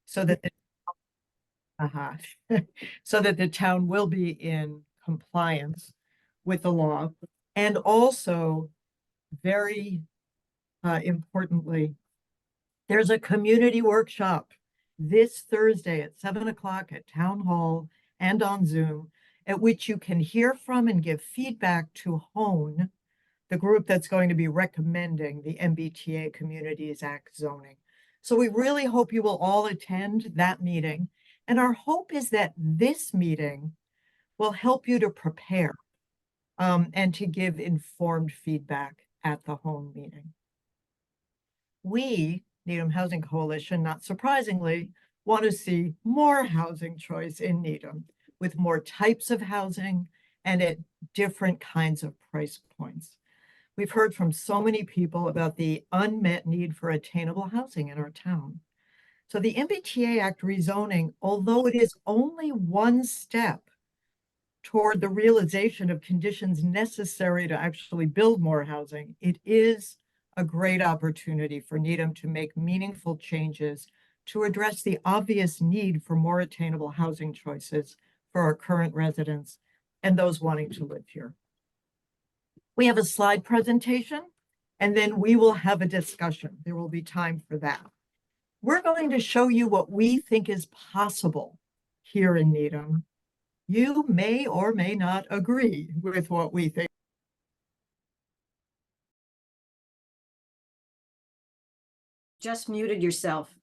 so that the, so that the town will be in compliance with the law. And also, very importantly, there's a community workshop this Thursday at 7 o'clock at Town Hall and on Zoom, at which you can hear from and give feedback to HONE, the group that's going to be recommending the MBTA Communities Act zoning. So we really hope you will all attend that meeting. And our hope is that this meeting will help you to prepare and to give informed feedback at the HONE meeting. We, Needham Housing Coalition, not surprisingly, want to see more housing choice in Needham, with more types of housing and at different kinds of price points. We've heard from so many people about the unmet need for attainable housing in our town. So the MBTA Act rezoning, although it is only one step toward the realization of conditions necessary to actually build more housing, it is a great opportunity for Needham to make meaningful changes to address the obvious need for more attainable housing choices for our current residents and those wanting to live here. We have a slide presentation, and then we will have a discussion. There will be time for that. We're going to show you what we think is possible here in Needham. You may or may not agree with what we think. Just muted yourself.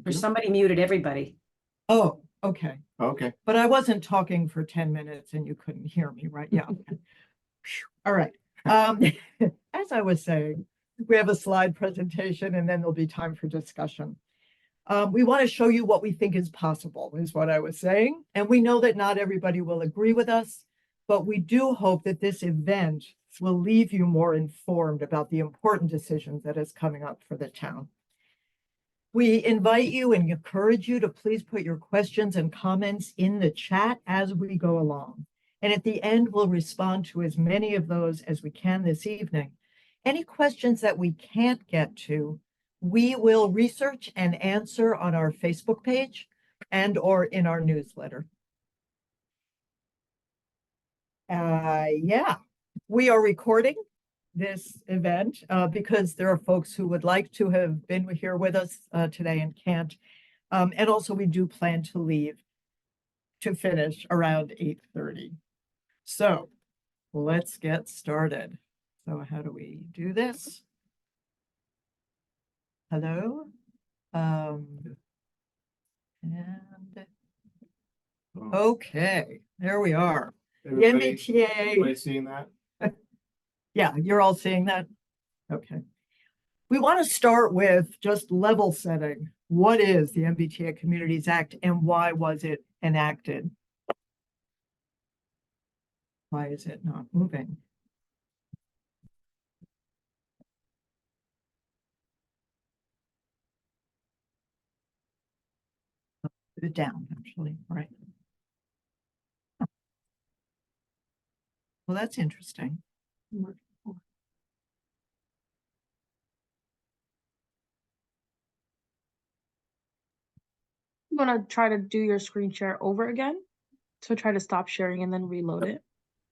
Or somebody muted everybody. Oh, okay. Okay. But I wasn't talking for 10 minutes and you couldn't hear me, right? Yeah. Okay. All right. As I was saying, we have a slide presentation and then there'll be time for discussion. We want to show you what we think is possible, is what I was saying. And we know that not everybody will agree with us, but we do hope that this event will leave you more informed about the important decisions that is coming up for the town. We invite you and encourage you to please put your questions and comments in the chat as we go along. And at the end, we'll respond to as many of those as we can this evening. Any questions that we can't get to, we will research and answer on our Facebook page and or in our newsletter. Yeah, we are recording this event because there are folks who would like to have been here with us today and can't. And also we do plan to leave to finish around 8:30. So let's get started. So how do we do this? Hello? And okay, there we are. Everybody, MBTA. everybody seeing that? Yeah, you're all seeing that? Okay. We want to start with just level setting. What is the MBTA Communities Act and why was it enacted? Why is it not moving? Put it down, actually, right? Well, that's interesting. I'm gonna try to do your screen share over again. So try to stop sharing and then reload it.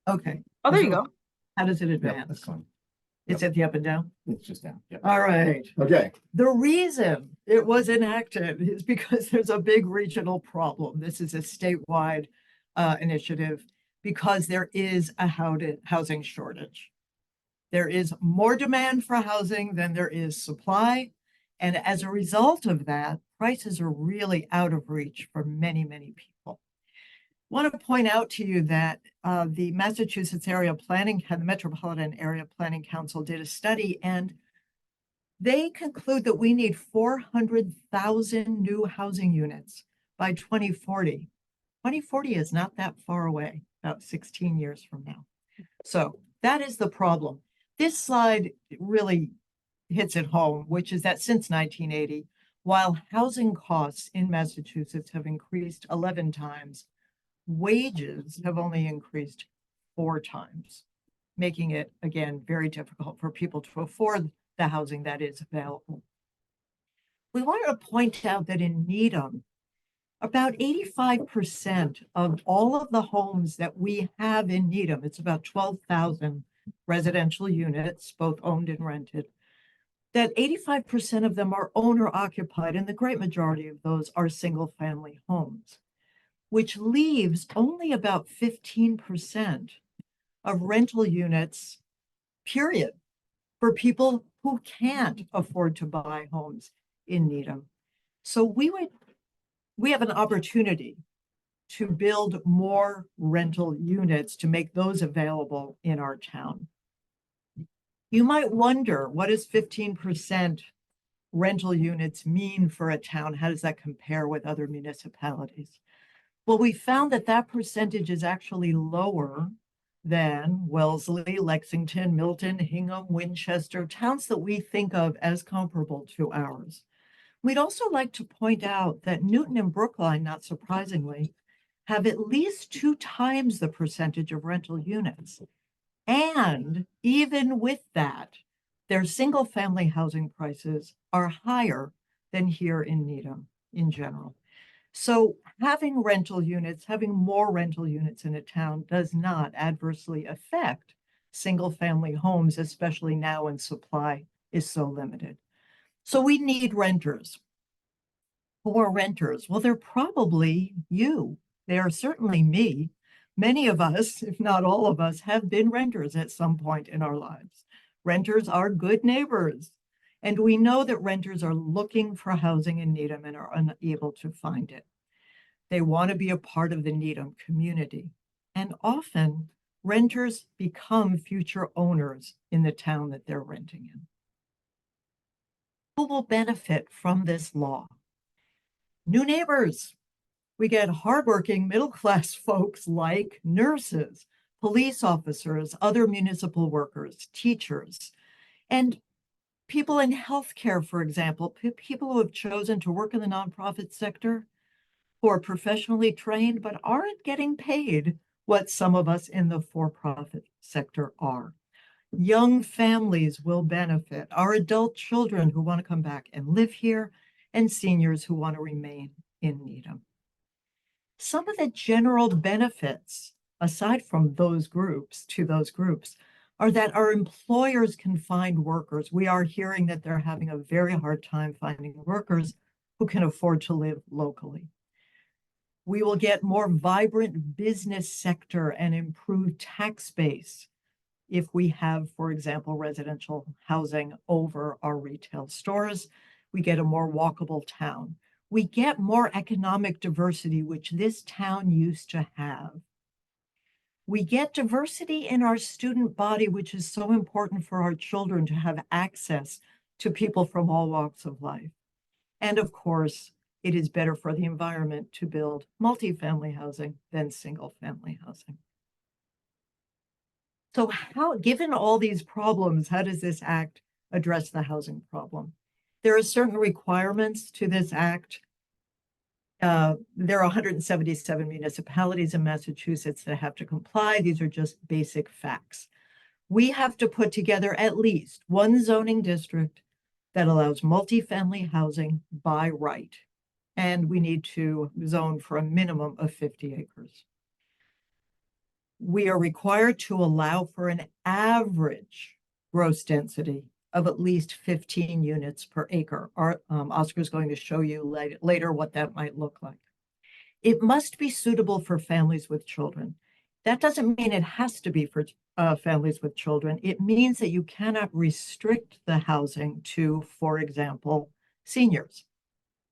Okay. Oh, there you go. How does it Yeah, advance? that's fine. Is it the up and down? It's just down. Yeah. All right. Okay. The reason it was enacted is because there's a big regional problem. This is a statewide initiative because there is a housing shortage. There is more demand for housing than there is supply. And as a result of that, prices are really out of reach for many, many people. I want to point out to you that the Massachusetts Area Planning, the Metropolitan Area Planning Council did a study and they conclude that we need 400,000 new housing units by 2040. 2040 is not that far away, about 16 years from now. So that is the problem. This slide really hits it home, which is that since 1980, while housing costs in Massachusetts have increased 11 times, wages have only increased 4 times, making it, again, very difficult for people to afford the housing that is available. We wanted to point out that in Needham, about 85% of all of the homes that we have in Needham, it's about 12,000 residential units, both owned and rented, that 85% of them are owner occupied, and the great majority of those are single family homes, which leaves only about 15% of rental units, period, for people who can't afford to buy homes in Needham. So we have an opportunity to build more rental units to make those available in our town. You might wonder, what does 15% rental units mean for a town? How does that compare with other municipalities? Well, we found that that percentage is actually lower than Wellesley, Lexington, Milton, Hingham, Winchester, towns that we think of as comparable to ours. We'd also like to point out that Newton and Brookline, not surprisingly, have at least 2 times the percentage of rental units. And even with that, their single family housing prices are higher than here in Needham in general. So having more rental units in a town does not adversely affect single family homes, especially now when supply is so limited. So we need renters. Who are renters? Well, they're probably you. They are certainly me. Many of us, if not all of us, have been renters at some point in our lives. Renters are good neighbors. And we know that renters are looking for housing in Needham and are unable to find it. They want to be a part of the Needham community. And often, renters become future owners in the town that they're renting in. Who will benefit from this law? New neighbors. We get hardworking middle-class folks like nurses, police officers, other municipal workers, teachers, and people in healthcare, for example, people who have chosen to work in the nonprofit sector, who are professionally trained but aren't getting paid what some of us in the for-profit sector are. Young families will benefit, our adult children who want to come back and live here, and seniors who want to remain in Needham. Some of the general benefits, aside from those groups, are that our employers can find workers. We are hearing that they're having a very hard time finding workers who can afford to live locally. We will get more vibrant business sector and improved tax base if we have, for example, residential housing over our retail stores. We get a more walkable town. We get more economic diversity, which this town used to have. We get diversity in our student body, which is so important for our children to have access to people from all walks of life. And of course, it is better for the environment to build multifamily housing than single family housing. So given all these problems, how does this act address the housing problem? There are certain requirements to this act. There are 177 municipalities in Massachusetts that have to comply. These are just basic facts. We have to put together at least one zoning district that allows multifamily housing by right. And we need to zone for a minimum of 50 acres. We are required to allow for an average gross density of at least 15 units per acre. Oscar is going to show you later what that might look like. It must be suitable for families with children. That doesn't mean it has to be for families with children. It means that you cannot restrict the housing to, for example, seniors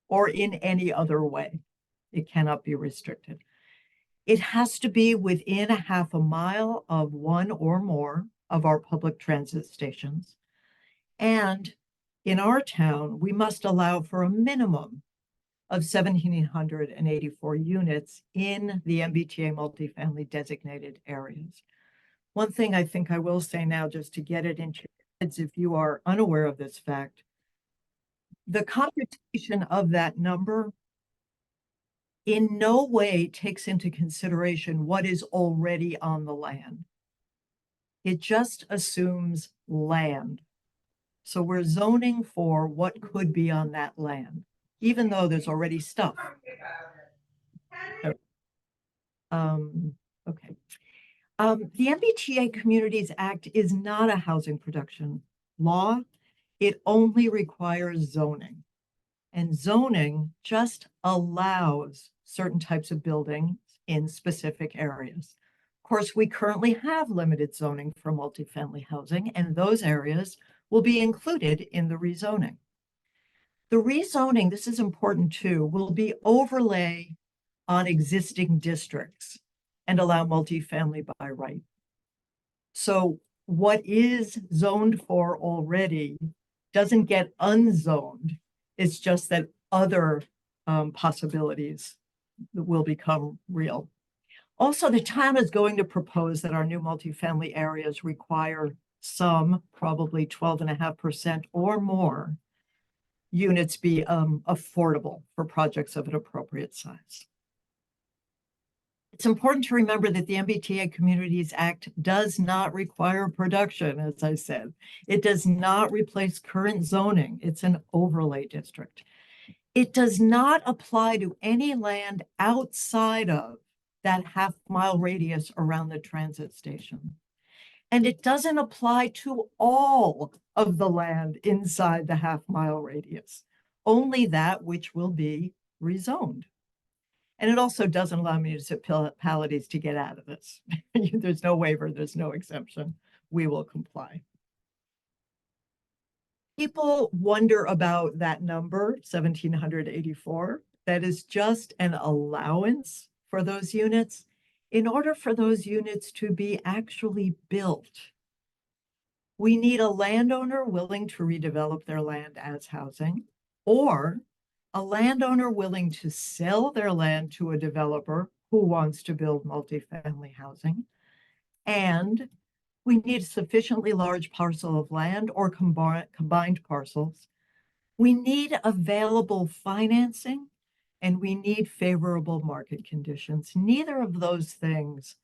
or in any other way. It cannot be restricted. It has to be within a half a mile of one or more of our public transit stations. And in our town, we must allow for a minimum of 1,784 units in the MBTA multifamily designated areas. One thing I think I will say now, just to get it into your heads, if you are unaware of this fact, the computation of that number in no way takes into consideration what is already on the land. It just assumes land. So we're zoning for what could be on that land, even though there's already stuff. Okay. The MBTA Communities Act is not a housing production law. It only requires zoning. And zoning just allows certain types of buildings in specific areas. Of course, we currently have limited zoning for multifamily housing, and those areas will be included in the rezoning. The rezoning, this is important too, will be overlay on existing districts and allow multifamily by right. So what is zoned for already doesn't get unzoned. It's just that other possibilities will become real. Also, the town is going to propose that our new multifamily areas require some, probably 12.5% or more, units be affordable for projects of an appropriate size. It's important to remember that the MBTA Communities Act does not require production, as I said. It does not replace current zoning. It's an overlay district. It does not apply to any land outside of that half-mile radius around the transit station. And it doesn't apply to all of the land inside the half-mile radius, only that which will be rezoned. And it also doesn't allow municipalities to get out of this. There's no waiver, there's no exemption. We will comply. People wonder about that number, 1,784. That is just an allowance for those units in order for those units to be actually built. We need a landowner willing to redevelop their land as housing, or a landowner willing to sell their land to a developer who wants to build multifamily housing. And we need a sufficiently large parcel of land or combined parcels. We need available financing, and we need favorable market conditions. Neither of those things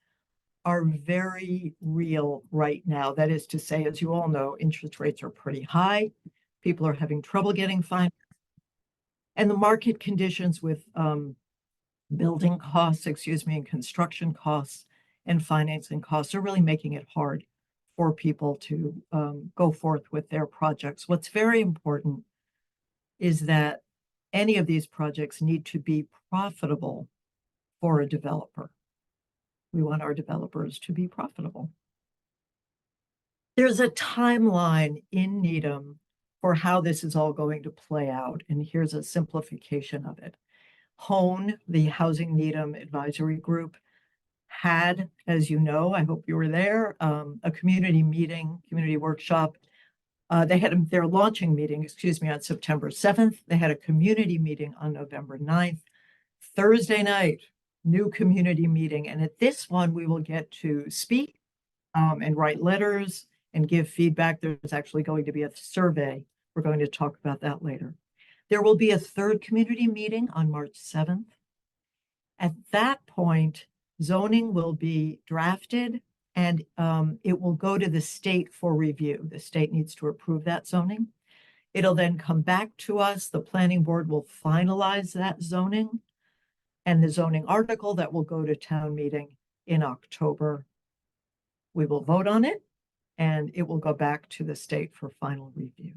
are very real right now. That is to say, as you all know, interest rates are pretty high. People are having trouble getting financing. And the market conditions with building costs, and construction costs and financing costs are really making it hard for people to go forth with their projects. What's very important is that any of these projects need to be profitable for a developer. We want our developers to be profitable. There's a timeline in Needham for how this is all going to play out, and here's a simplification of it. HONE, the Housing Needham Advisory Group, had, as you know, I hope you were there, a community meeting, community workshop. They had their launching meeting, on September 7th. They had a community meeting on November 9th. Thursday night, new community meeting. And at this one, we will get to speak and write letters and give feedback. There's actually going to be a survey. We're going to talk about that later. There will be a third community meeting on March 7th. At that point, zoning will be drafted and it will go to the state for review. The state needs to approve that zoning. It'll then come back to us. The planning board will finalize that zoning and the zoning article that will go to town meeting in October. We will vote on it and it will go back to the state for final review.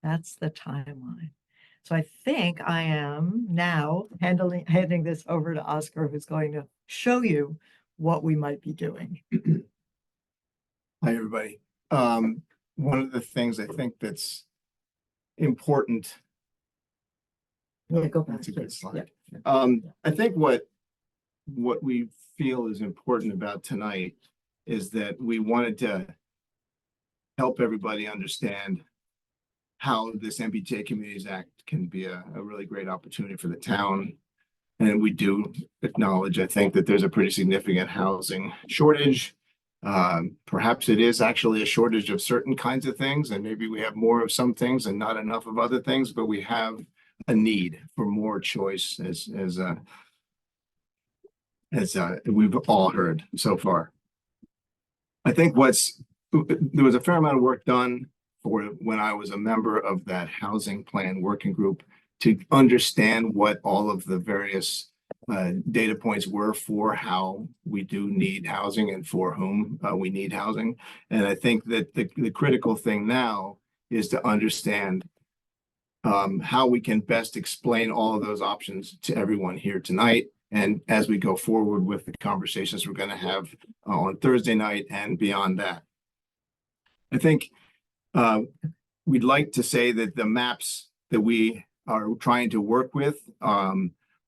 That's the timeline. So I think I am now handing this over to Oscar, who's going to show you what we might be doing. Hi, everybody. One of the things I think that's important. Yeah, go back. That's a good please. slide. Yeah. I think what we feel is important about tonight is that we wanted to help everybody understand how this MBTA Communities Act can be a really great opportunity for the town. And we do acknowledge, I think, that there's a pretty significant housing shortage. Perhaps it is actually a shortage of certain kinds of things, and maybe we have more of some things and not enough of other things, but we have a need for more choice as we've all heard so far. I think there was a fair amount of work done for when I was a member of that housing plan working group to understand what all of the various data points were for how we do need housing and for whom we need housing. And I think that the critical thing now is to understand how we can best explain all of those options to everyone here tonight. And as we go forward with the conversations we're going to have on Thursday night and beyond that. I think we'd like to say that the maps that we are trying to work with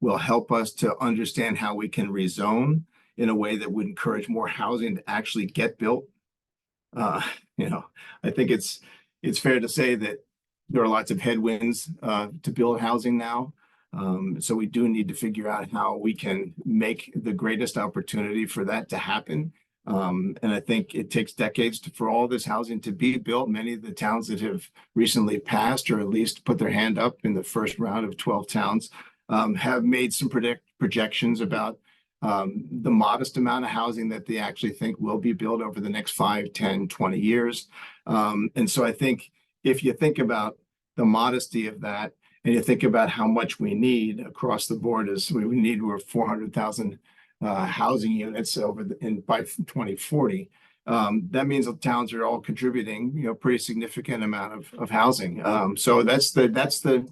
will help us to understand how we can rezone in a way that would encourage more housing to actually get built. You know, I think it's fair to say that there are lots of headwinds to build housing now. So we do need to figure out how we can make the greatest opportunity for that to happen. And I think it takes decades for all this housing to be built. Many of the towns that have recently passed, or at least put their hand up in the first round of 12 towns, have made some projections about the modest amount of housing that they actually think will be built over the next 5, 10, 20 years. And so I think if you think about the modesty of that, and you think about how much we need across the board, we're 400,000 housing units by 2040. That means the towns are all contributing, you know, pretty significant amount of housing. So that's the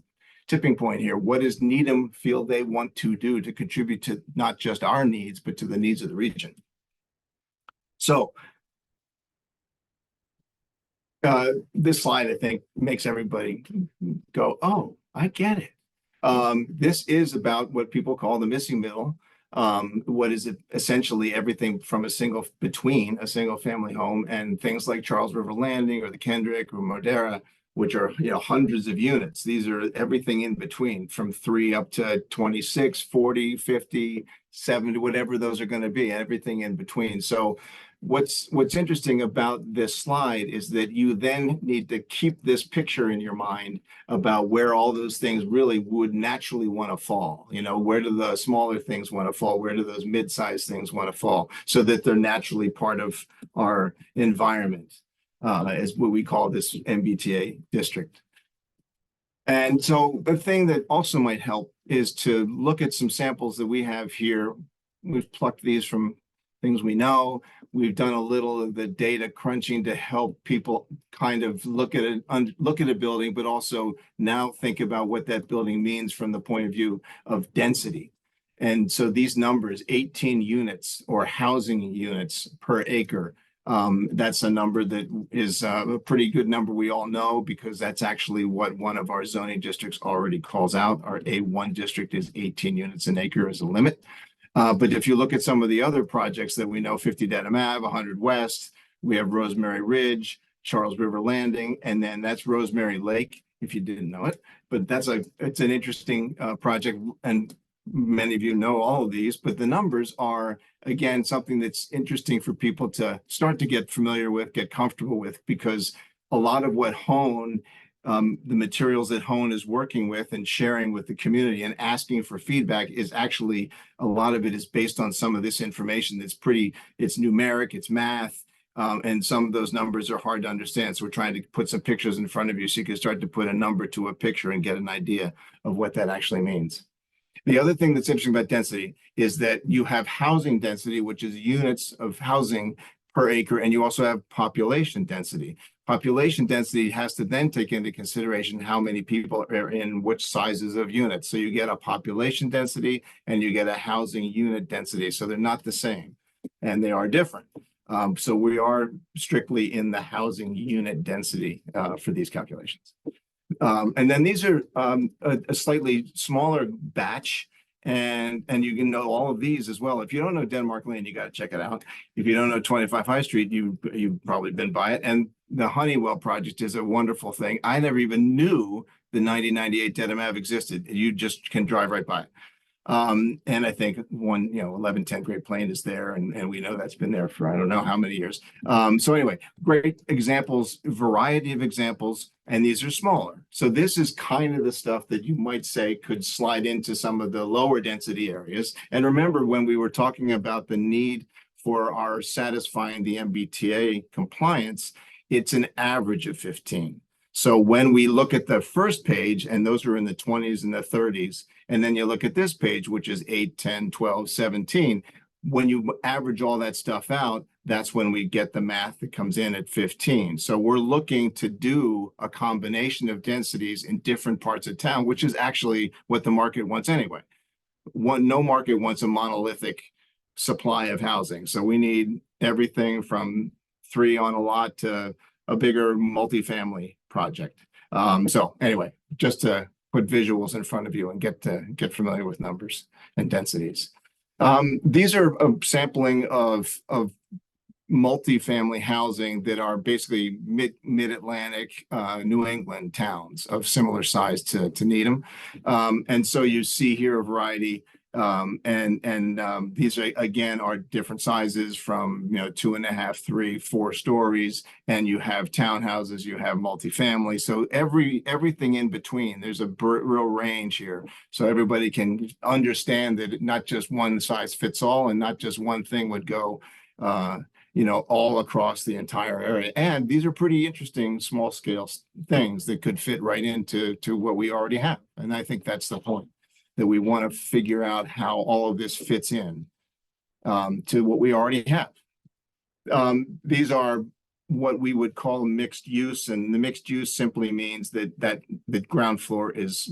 tipping point here. What does Needham feel they want to do to contribute to not just our needs, but to the needs of the region? So this slide, I think, makes everybody go, oh, I get it. This is about what people call the missing middle. What is it? Essentially everything from between a single family home and things like Charles River Landing or the Kendrick or Modera, which are, you know, hundreds of units. These are everything in between, from 3 up to 26, 40, 50, 70, whatever those are going to be, everything in between. So what's interesting about this slide is that you then need to keep this picture in your mind about where all those things really would naturally want to fall. You know, where do the smaller things want to fall? Where do those mid-sized things want to fall? So that they're naturally part of our environment, as what we call this MBTA district. And so the thing that also might help is to look at some samples that we have here. We've plucked these from things we know. We've done a little of the data crunching to help people kind of look at a building, but also now think about what that building means from the point of view of density. And so these numbers, 18 units or housing units per acre, that's a number that is a pretty good number we all know, because that's actually what one of our zoning districts already calls out. Our A1 district is 18 units an acre as a limit. But if you look at some of the other projects that we know, 50 Dedham Ave, 100 West, we have Rosemary Ridge, Charles River Landing, and then that's Rosemary Lake, if you didn't know it. But it's an interesting project, and many of you know all of these, but the numbers are, again, something that's interesting for people to start to get familiar with, get comfortable with, because a lot of what the materials that Hone is working with and sharing with the community and asking for feedback is actually, a lot of it is based on some of this information it's numeric, it's math, and some of those numbers are hard to understand. So we're trying to put some pictures in front of you so you can start to put a number to a picture and get an idea of what that actually means. The other thing that's interesting about density is that you have housing density, which is units of housing per acre, and you also have population density. Population density has to then take into consideration how many people are in which sizes of units. So you get a population density and you get a housing unit density. So they're not the same, and they are different. So we are strictly in the housing unit density for these calculations. And then these are a slightly smaller batch, and you can know all of these as well. If you don't know Denmark Lane, you got to check it out. If you don't know 25 High Street, you've probably been by it. And the Honeywell project is a wonderful thing. I never even knew the 9098 Dedham Ave existed. You just can drive right by it. And I think 1110 Great Plain is there, and we know that's been there for I don't know how many years. So anyway, great examples, variety of examples, and these are smaller. So this is kind of the stuff that you might say could slide into some of the lower density areas. And remember, when we were talking about the need for our satisfying the MBTA compliance, it's an average of 15. So when we look at the first page, and those are in the 20s and the 30s, and then you look at this page, which is 8, 10, 12, 17, when you average all that stuff out, that's when we get the math that comes in at 15. So we're looking to do a combination of densities in different parts of town, which is actually what the market wants anyway. No market wants a monolithic supply of housing. So we need everything from 3 on a lot to a bigger multifamily project. So anyway, just to put visuals in front of you and get familiar with numbers and densities. These are a sampling of multifamily housing that are basically mid-Atlantic, New England towns of similar size to Needham. And so you see here a variety. These are, again, are different sizes from 2.5, 3, 4 stories, and you have townhouses, you have multifamily. So everything in between. There's a real range here, so everybody can understand that not just one size fits all, and not just one thing would go, all across the entire area. And these are pretty interesting small scale things that could fit right into what we already have. And I think that's the point, that we want to figure out how all of this fits in to what we already have. These are what we would call mixed use, and the mixed use simply means that the ground floor is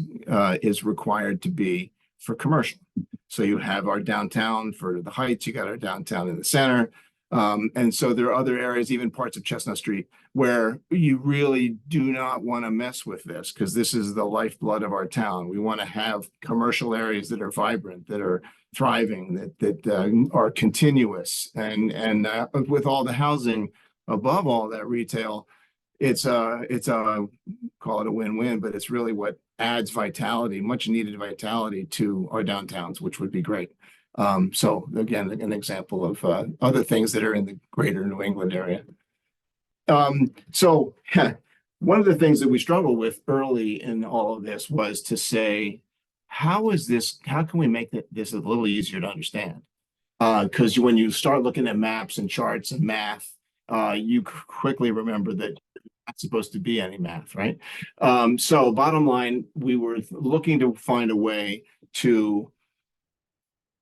required to be for commercial. So you have our downtown for the Heights, you got our downtown in the center. And so there are other areas, even parts of Chestnut Street, where you really do not want to mess with this, because this is the lifeblood of our town. We want to have commercial areas that are vibrant, that are thriving, that are continuous, and with all the housing above all that retail, it's a call it a win-win, but it's really what adds vitality, much needed vitality to our downtowns, which would be great. So again, an example of other things that are in the greater New England area. So one of the things that we struggled with early in all of this was to say, how can we make this a little easier to understand? Because when you start looking at maps and charts and math, you quickly remember that not supposed to be any math, right? So bottom line, we were looking to find a way to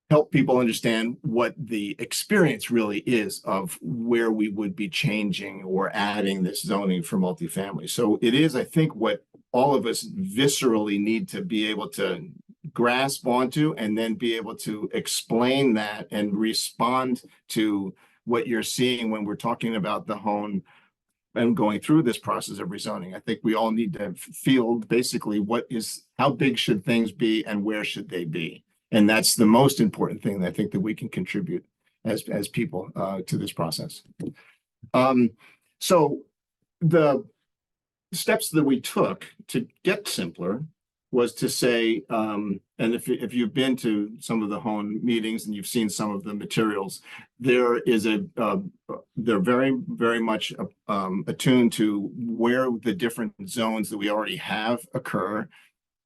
help people understand what the experience really is of where we would be changing or adding this zoning for multifamily. So it is, I think, what all of us viscerally need to be able to grasp onto, and then be able to explain that and respond to what you're seeing when we're talking about the home and going through this process of rezoning. I think we all need to feel basically how big should things be and where should they be? And that's the most important thing that I think that we can contribute as people to this process. So the steps that we took to get simpler was to say, and if you've been to some of the home meetings and you've seen some of the materials, they're very, very much attuned to where the different zones that we already have occur.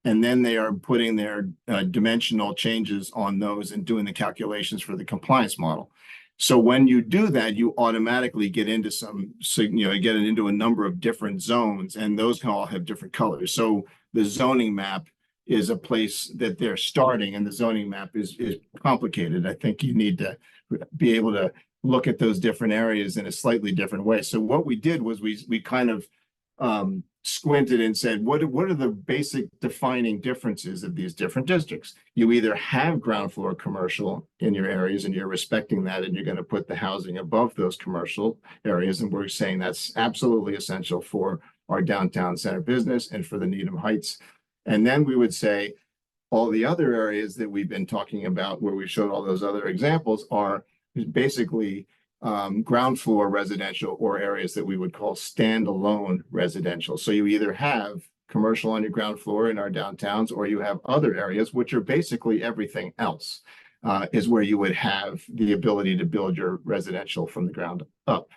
And then they are putting their dimensional changes on those and doing the calculations for the compliance model. So when you do that, you automatically get into into a number of different zones, and those can all have different colors. So the zoning map is a place that they're starting, and the zoning map is complicated. I think you need to be able to look at those different areas in a slightly different way. So what we did was we kind of squinted and said, what are the basic defining differences of these different districts? You either have ground floor commercial in your areas, and you're respecting that, and you're going to put the housing above those commercial areas. And we're saying that's absolutely essential for our downtown center business and for the Needham Heights. And then we would say all the other areas that we've been talking about, where we showed all those other examples, are basically ground floor residential, or areas that we would call standalone residential. So you either have commercial on your ground floor in our downtowns, or you have other areas, which are basically everything else, is where you would have the ability to build your residential from the ground up.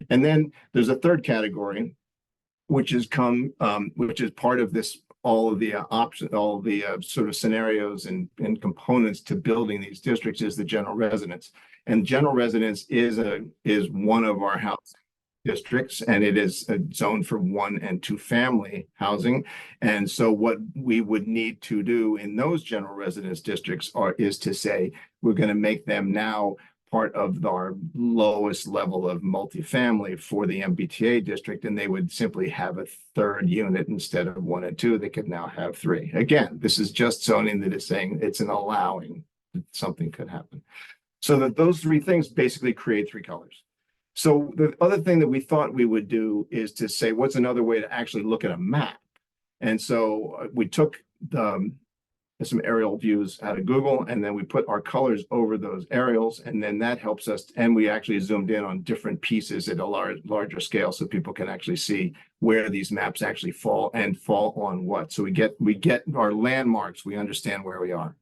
And then there's a third category, which is part of this, all of the options, all of the sort of scenarios and components to building these districts, is the general residence. And general residence is one of our housing districts, and it is a zone for 1 and 2 family housing. And so what we would need to do in those general residence districts is to say, we're going to make them now part of our lowest level of multifamily for the MBTA district, and they would simply have a 3rd unit instead of 1 and 2. They could now have 3. Again, this is just zoning that is saying it's an allowing that something could happen. So that those 3 things basically create 3 colors. So the other thing that we thought we would do is to say, what's another way to actually look at a map? And so we took some aerial views out of Google, and then we put our colors over those aerials, and then that helps us. And we actually zoomed in on different pieces at a larger scale, so people can actually see where these maps actually fall and fall on what. So we get our landmarks. We understand where we are.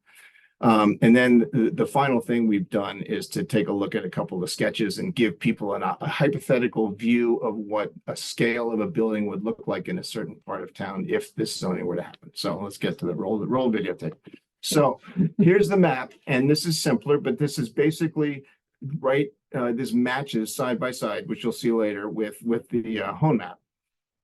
And then the final thing we've done is to take a look at a couple of sketches and give people a hypothetical view of what a scale of a building would look like in a certain part of town if this zoning were to happen. So let's get to the roll videotape. So here's the map, and this is simpler, but this is basically this matches side by side, which you'll see later with the home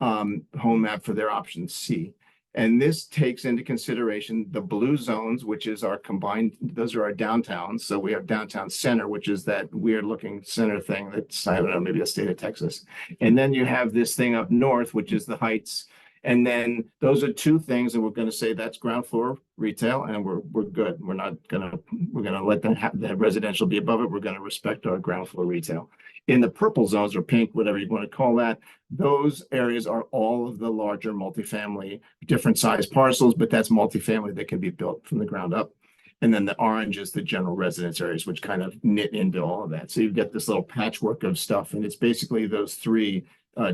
map for their option C. And this takes into consideration the blue zones, which is our combined, those are our downtowns. So we have downtown center, which is that weird looking center thing that's, I don't know, maybe the state of Texas. And then you have this thing up north, which is the Heights. And then those are 2 things, and we're going to say that's ground floor retail, and we're good. We're going to let them have the residential be above it. We're going to respect our ground floor retail. In the purple zones, or pink, whatever you want to call that, those areas are all of the larger multifamily, different size parcels, but that's multifamily that can be built from the ground up. And then the orange is the general residence areas, which kind of knit into all of that. So you've got this little patchwork of stuff, and it's basically those 3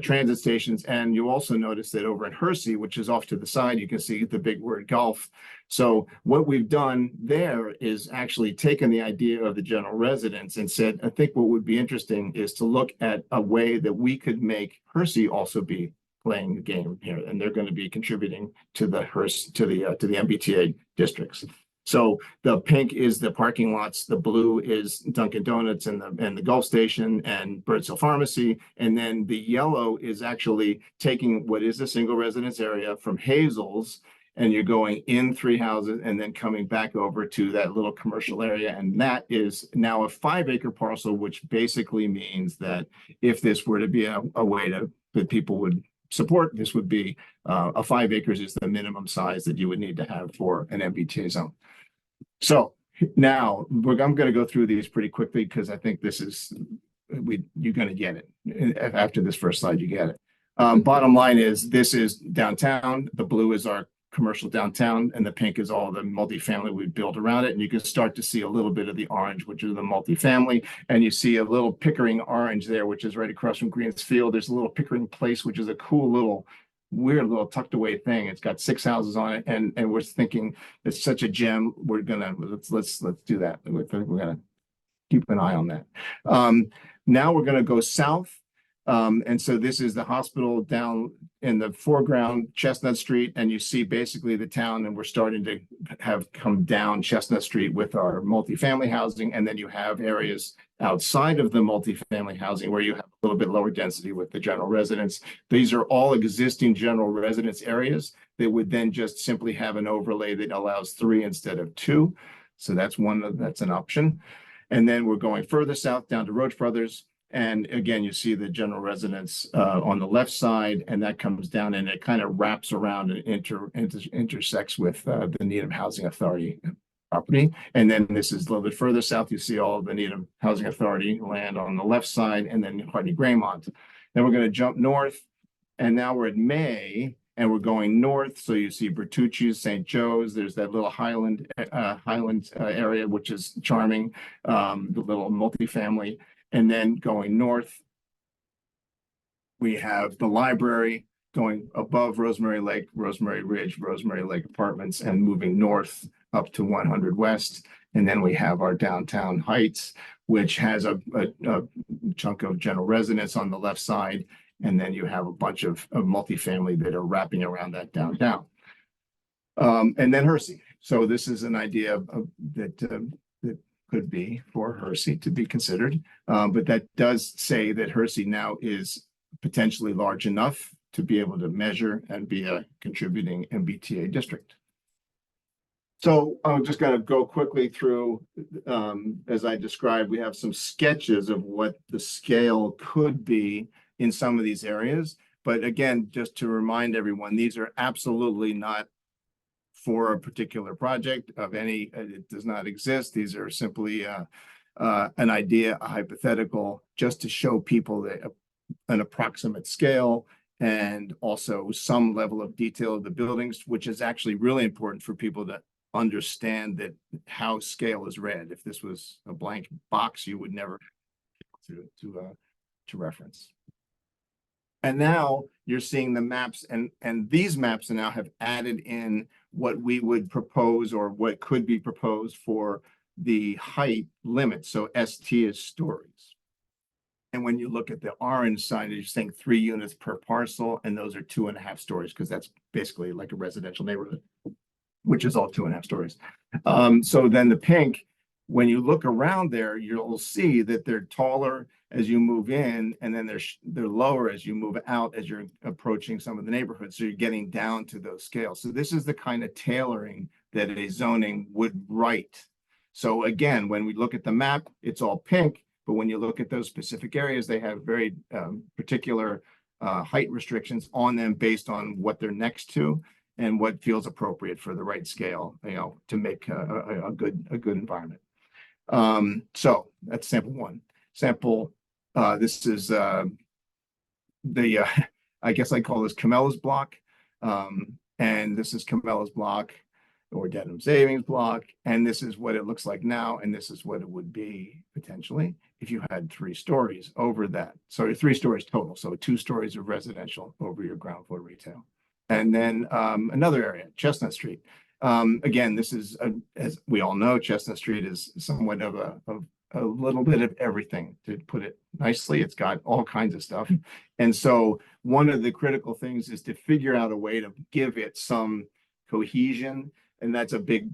transit stations. And you also notice that over in Hersey, which is off to the side, you can see the big word golf. So what we've done there is actually taken the idea of the general residence and said, I think what would be interesting is to look at a way that we could make Hersey also be playing the game here, and they're going to be contributing to the MBTA districts. So the pink is the parking lots, the blue is Dunkin' Donuts and the Gulf Station and Birdsville Pharmacy, and then the yellow is actually taking what is a single residence area from Hazel's, and you're going in 3 houses and then coming back over to that little commercial area, and that is now a 5-acre parcel, which basically means that if this were to be a way that people would support, this would be a 5 acres is the minimum size that you would need to have for an MBTA zone. So now I'm going to go through these pretty quickly because I think this is you're going to get it after this first slide. You get it. Bottom line is this is downtown. The blue is our commercial downtown, and the pink is all the multifamily we built around it. And you can start to see a little bit of the orange, which is the multifamily, and you see a little Pickering orange there, which is right across from Greens Field. There's a little Pickering Place, which is a cool little weird little tucked away thing. It's got 6 houses on it, and we're thinking it's such a gem. We're gonna let's do that. We're gonna keep an eye on that. Now we're gonna go south. And so this is the hospital down in the foreground, Chestnut Street, and you see basically the town, and we're starting to have come down Chestnut Street with our multifamily housing, and then you have areas outside of the multifamily housing where you have a little bit lower density with the general residence. These are all existing general residence areas that would then just simply have an overlay that allows 3 instead of 2. So that's an option. And then we're going further south down to Roach Brothers. And again, you see the general residence on the left side, and that comes down and it kind of wraps around and intersects with the Needham Housing Authority property. And then this is a little bit further south. You see all of the Needham Housing Authority land on the left side, and then Hardy Graymont. Then we're going to jump north, and now we're at May, and we're going north. So you see Bertucci's, St. Joe's. There's that little Highland area, which is charming, the little multifamily. And then going north, we have the library going above Rosemary Lake, Rosemary Ridge, Rosemary Lake Apartments, and moving north up to 100 West. And then we have our downtown Heights, which has a chunk of general residence on the left side. And then you have a bunch of multifamily that are wrapping around that downtown. And then Hersey. So this is an idea that could be for Hersey to be considered. But that does say that Hersey now is potentially large enough to be able to measure and be a contributing MBTA district. So I'm just going to go quickly through, as I described, we have some sketches of what the scale could be in some of these areas. But again, just to remind everyone, these are absolutely not for a particular project of any, it does not exist. These are simply an idea, a hypothetical, just to show people that an approximate scale and also some level of detail of the buildings, which is actually really important for people to understand that how scale is read. If this was a blank box, you would never to reference. And now you're seeing the maps, and these maps now have added in what we would propose or what could be proposed for the height limit. So ST is stories. And when you look at the orange sign, you're saying 3 units per parcel, and those are 2.5 stories, because that's basically like a residential neighborhood, which is all 2.5 stories. So then the pink, when you look around there, you'll see that they're taller as you move in, and then they're lower as you move out as you're approaching some of the neighborhoods. So you're getting down to those scales. So this is the kind of tailoring that a zoning would write. So again, when we look at the map, it's all pink, but when you look at those specific areas, they have very particular height restrictions on them based on what they're next to and what feels appropriate for the right scale, to make a good environment. So that's sample one. Sample, this is I guess I call this Camella's block. And this is Camella's block or Dedham Savings block. And this is what it looks like now. And this is what it would be potentially if you had 3 stories over that. So 3 stories total. So 2 stories of residential over your ground floor retail. And then another area, Chestnut Street. Again, this is, as we all know, Chestnut Street is somewhat of a little bit of everything, to put it nicely. It's got all kinds of stuff. And so one of the critical things is to figure out a way to give it some cohesion. And that's a big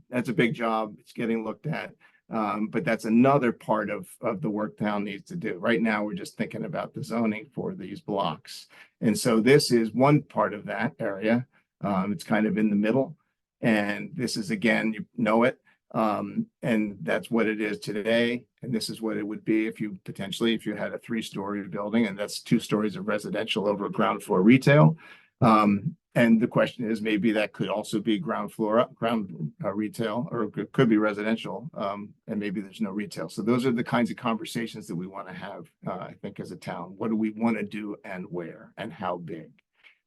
job. It's getting looked at. But that's another part of the work town needs to do. Right now, we're just thinking about the zoning for these blocks. And so this is one part of that area. It's kind of in the middle. And this is, again, you know it. And that's what it is today. And this is what it would be if you had a 3-story building, and that's 2 stories of residential over ground floor retail. And the question is, maybe that could also be ground retail, or it could be residential, and maybe there's no retail. So those are the kinds of conversations that we want to have, I think, as a town. What do we want to do, and where, and how big?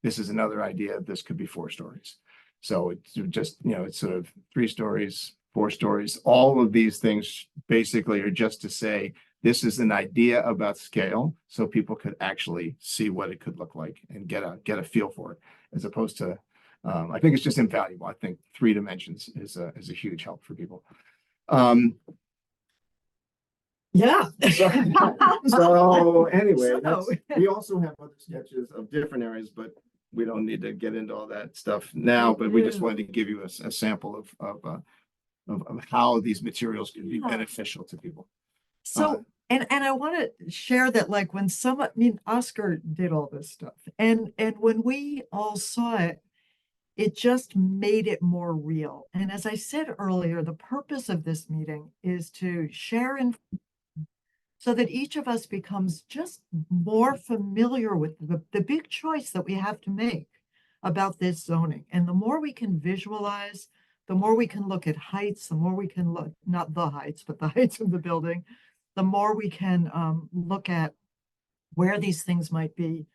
This is another idea. This could be 4 stories. So it's just, it's sort of 3 stories, 4 stories. All of these things basically are just to say, this is an idea about scale, so people could actually see what it could look like and get a feel for it, as opposed to, I think it's just invaluable. I think 3 dimensions is a huge help for people. Yeah. So anyway, So- we also have other sketches of different areas, but we don't need to get into all that stuff now. But we just wanted to give you a sample of how these materials can be beneficial to people. So, and I want to share that, like, when Oscar did all this stuff, and when we all saw it, it just made it more real. And as I said earlier, the purpose of this meeting is to share so that each of us becomes just more familiar with the big choice that we have to make about this zoning. And the more we can visualize, the more we can look at heights, the more we can look, not the heights, but the heights of the building, the more we can look at where these things might be,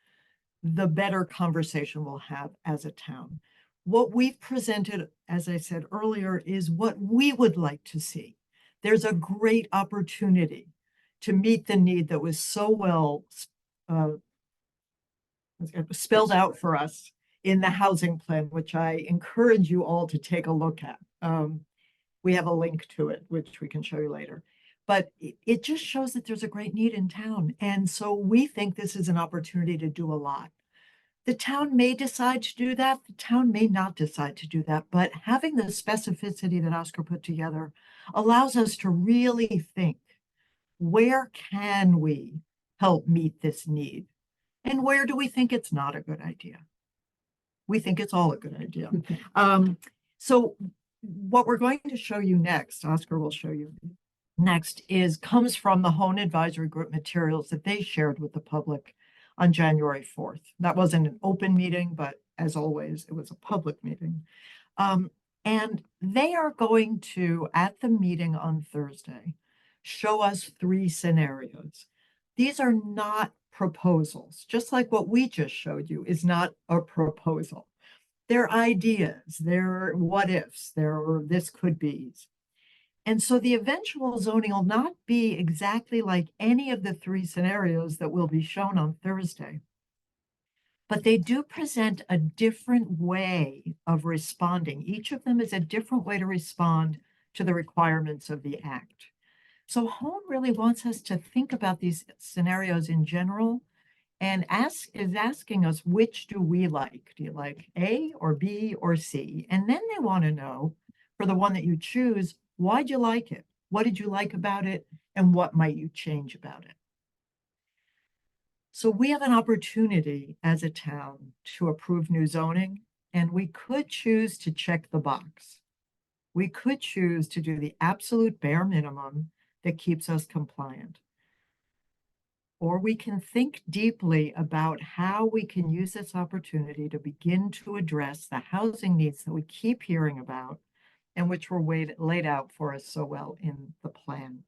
the better conversation we'll have as a town. What we've presented, as I said earlier, is what we would like to see. There's a great opportunity to meet the need that was so well spelled out for us in the housing plan, which I encourage you all to take a look at. We have a link to it, which we can show you later. But it just shows that there's a great need in town. And so we think this is an opportunity to do a lot. The town may decide to do that. The town may not decide to do that. But having the specificity that Oscar put together allows us to really think, where can we help meet this need? And where do we think it's not a good idea? We think it's all a good idea. So what we're going to show you next, Oscar will show you next, comes from the Hone Advisory Group materials that they shared with the public on January 4th. That wasn't an open meeting, but as always, it was a public meeting. And they are going to, at the meeting on Thursday, show us 3 scenarios. These are not proposals, just like what we just showed you is not a proposal. They're ideas, they're what ifs, they're this could be's. And so the eventual zoning will not be exactly like any of the 3 scenarios that will be shown on Thursday. But they do present a different way of responding. Each of them is a different way to respond to the requirements of the act. So Hone really wants us to think about these scenarios in general and is asking us, which do we like? Do you like A or B or C? And then they want to know, for the one that you choose, why'd you like it? What did you like about it? And what might you change about it? So we have an opportunity as a town to approve new zoning, and we could choose to check the box. We could choose to do the absolute bare minimum that keeps us compliant. Or we can think deeply about how we can use this opportunity to begin to address the housing needs that we keep hearing about and which were laid out for us so well in the plan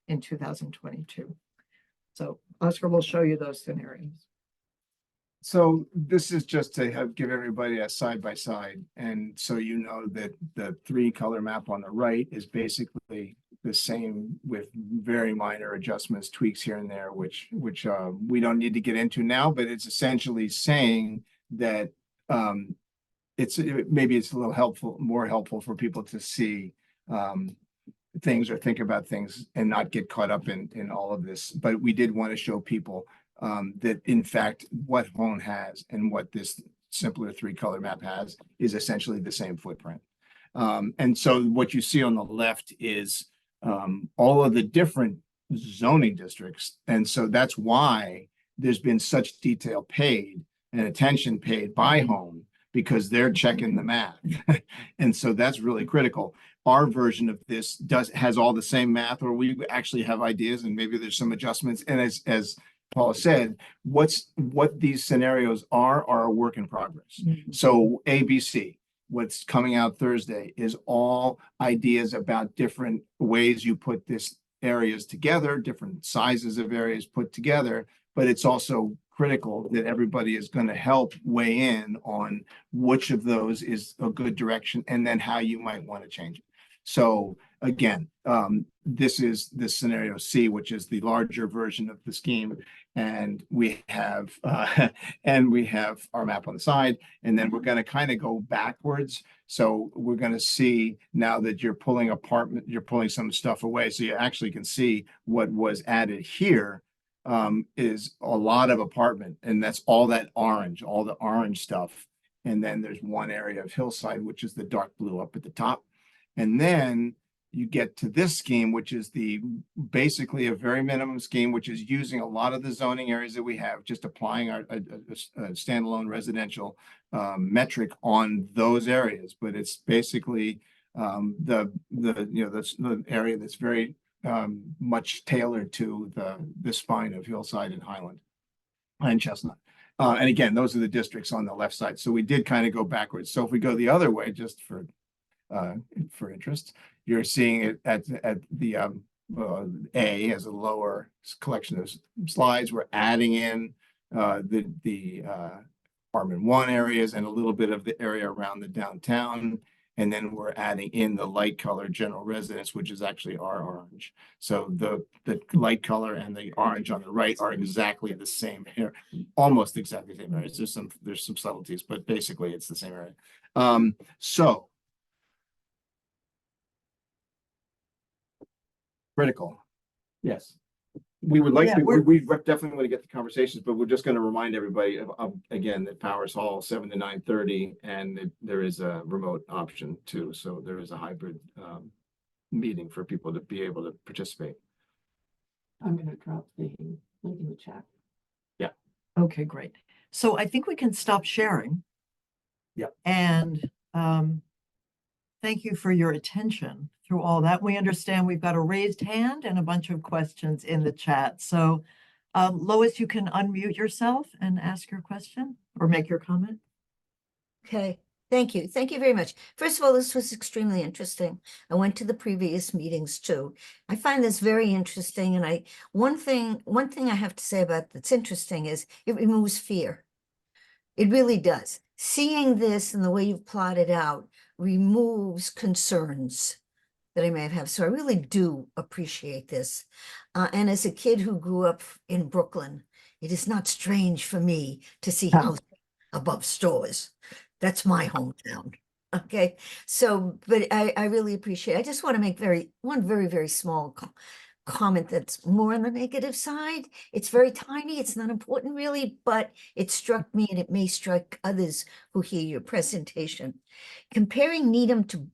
in 2022. So Oscar will show you those scenarios. So this is just to give everybody a side by side. And so you know that the 3 color map on the right is basically the same with very minor adjustments, tweaks here and there, which we don't need to get into now, but it's essentially saying that maybe it's a little more helpful for people to see things or think about things and not get caught up in all of this. But we did want to show people that in fact what Hone has and what this simpler 3 color map has is essentially the same footprint. And so what you see on the left is all of the different zoning districts. And so that's why there's been such detail paid and attention paid by Hone, because they're checking the math. And so that's really critical. Our version of this has all the same math, or we actually have ideas and maybe there's some adjustments. And as Paula said, what these scenarios are a work in progress. Mm-hmm. So ABC, what's coming out Thursday is all ideas about different ways you put this areas together, different sizes of areas put together, but it's also critical that everybody is going to help weigh in on which of those is a good direction and then how you might want to change it. So again, this is the scenario C, which is the larger version of the scheme. And we have our map on the side, and then we're going to kind of go backwards. So we're going to see now that you're pulling some stuff away. So you actually can see what was added here is a lot of apartment, and that's all that orange, all the orange stuff. And then there's one area of hillside, which is the dark blue up at the top. And then you get to this scheme, which is basically a very minimum scheme, which is using a lot of the zoning areas that we have, just applying a standalone residential metric on those areas. But it's basically the area that's very much tailored to the spine of Hillside and Highland and Chestnut. And again, those are the districts on the left side. So we did kind of go backwards. So if we go the other way, just for interest, you're seeing it at the A as a lower collection of slides. We're adding in the apartment 1 areas and a little bit of the area around the downtown. And then we're adding in the light color general residence, which is actually our orange. So the light color and the orange on the right are exactly the same here, almost exactly the same areas. There's some subtleties, but basically it's the same area. So critical. Yes. We would like Yeah, to, we definitely want to get the conversations, but we're just going to remind everybody again, that Powers Hall 7 to 9:30, and there is a remote option too. So there is a hybrid meeting for people to be able to participate. I'm going to drop the link in the chat. Yeah. Okay, great. So I think we can stop sharing. Yep. And thank you for your attention through all that. We understand we've got a raised hand and a bunch of questions in the chat. So Lois, you can unmute yourself and ask your question or make your comment. Okay, thank you. Thank you very much. First of all, this was extremely interesting. I went to the previous meetings too. I find this very interesting, and one thing I have to say about that's interesting is it removes fear. It really does. Seeing this and the way you've plotted out removes concerns that I may have. So I really do appreciate this. And as a kid who grew up in Brooklyn, it is not strange for me to see houses above stores. That's my hometown. Okay. So, but I really appreciate, I just want to make one very, very small comment that's more on the negative side. It's very tiny. It's not important really, but it struck me and it may strike others who hear your presentation. Comparing Needham to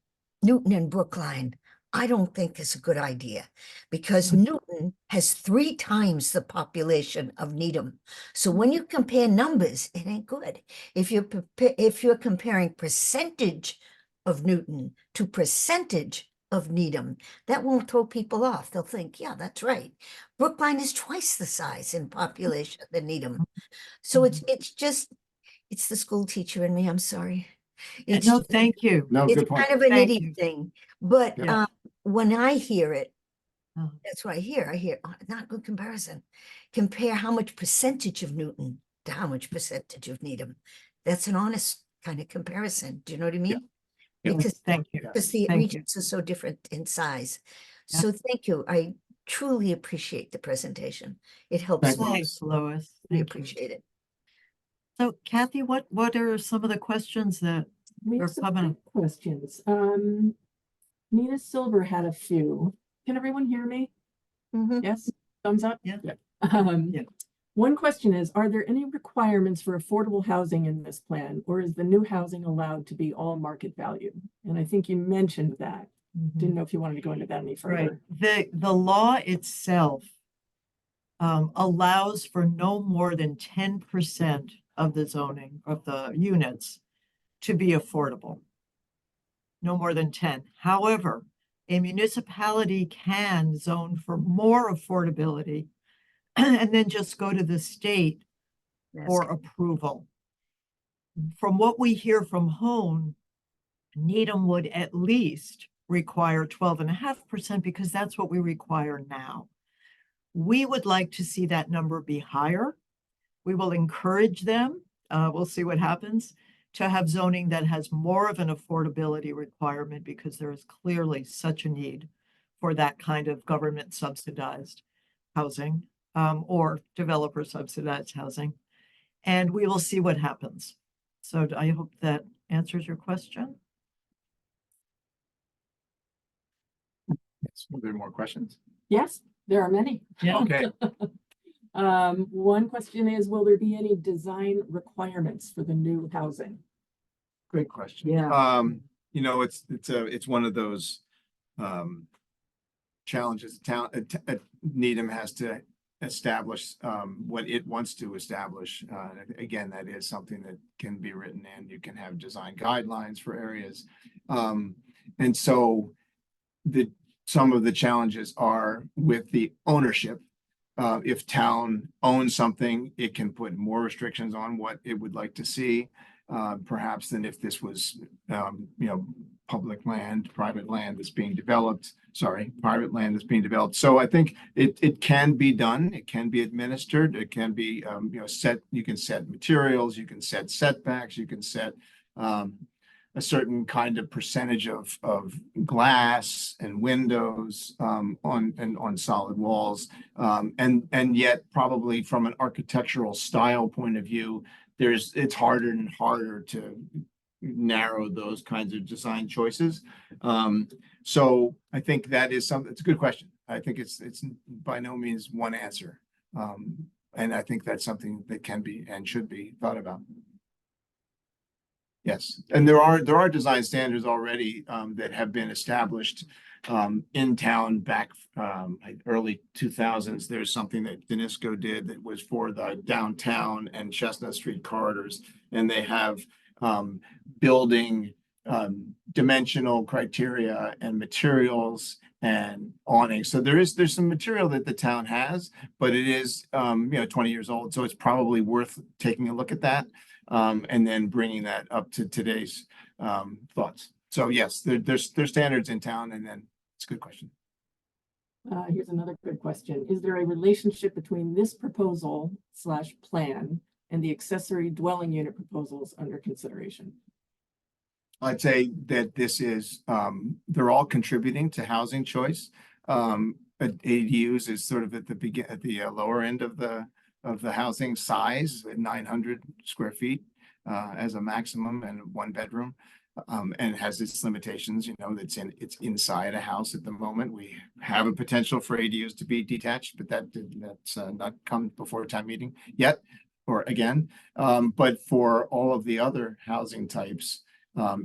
Newton and Brookline, I don't think is a good idea because Newton has 3 times the population of Needham. So when you compare numbers, it ain't good. If you're comparing percentage of Newton to percentage of Needham, that won't throw people off. They'll think, yeah, that's right. Brookline is twice the size in population than Needham. So it's the school teacher in me. I'm sorry. It's No, thank you. No, it's good point. kind of an Thank idiot you. thing, but Yeah. when I hear it, Oh. that's what I hear. Oh, not good comparison. Compare how much percentage of Newton to how much percentage of Needham. That's an honest kind of comparison. Do you know what I mean? Yeah. Because Thank you. the Thank you. regions are so different in size. Yeah. So thank you. I truly appreciate the presentation. It helps Thank me. you. Thanks, Lois. We Thank you. appreciate it. So Kathy, what are some of the questions that We are have some coming? quick questions. Nina Silver had a few. Can everyone hear me? Mhm. Yes? Thumbs up? Yeah. Yeah. One question is, are there any requirements for affordable housing in this plan, or is the new housing allowed to be all market value? And I think you mentioned that. Didn't know if you wanted to go into that any Right. further. The law itself allows for no more than 10% of the zoning of the units to be affordable. No more than 10. However, a municipality can zone for more affordability and then just go to the state for approval. From what we hear from Hone, Needham would at least require 12.5% because that's what we require now. We would like to see that number be higher. We will encourage them, we'll see what happens, to have zoning that has more of an affordability requirement because there is clearly such a need for that kind of government subsidized housing or developer subsidized housing. And we will see what happens. So I hope that answers your question. Yes. Are there more questions? Yes, there are many. Yeah. Okay. One question is, will there be any design requirements for the new housing? Great question. Yeah. You know, it's one of those challenges. Needham has to establish what it wants to establish. Again, that is something that can be written in. You can have design guidelines for areas, and so some of the challenges are with the ownership. If town owns something, it can put more restrictions on what it would like to see, perhaps than if this was, public land, private land that's being developed. Sorry, private land that's being developed. So I think it can be done. It can be administered. It can be, set. You can set materials. You can set setbacks. You can set a certain kind of percentage of glass and windows on solid walls, and yet probably from an architectural style point of view, it's harder and harder to narrow those kinds of design choices. So I think that is something. It's a good question. I think it's by no means one answer, and I think that's something that can be and should be thought about. Yes, and there are design standards already that have been established in town back like early 2000s. There's something that Danisco did that was for the downtown and Chestnut Street corridors, and they have building dimensional criteria and materials and awning. So there's some material that the town has, but it is 20 years old, so it's probably worth taking a look at that. And then bringing that up to today's thoughts. So yes, there's standards in town, and then it's a good question. Here's another good question. Is there a relationship between this proposal / plan and the accessory dwelling unit proposals under consideration? I'd say that this is they're all contributing to housing choice. ADUs is sort of at the lower end of the housing size at 900 square feet as a maximum and 1 bedroom. And has its limitations, it's inside a house at the moment. We have a potential for ADUs to be detached, but that's not come before town meeting yet or again. But for all of the other housing types,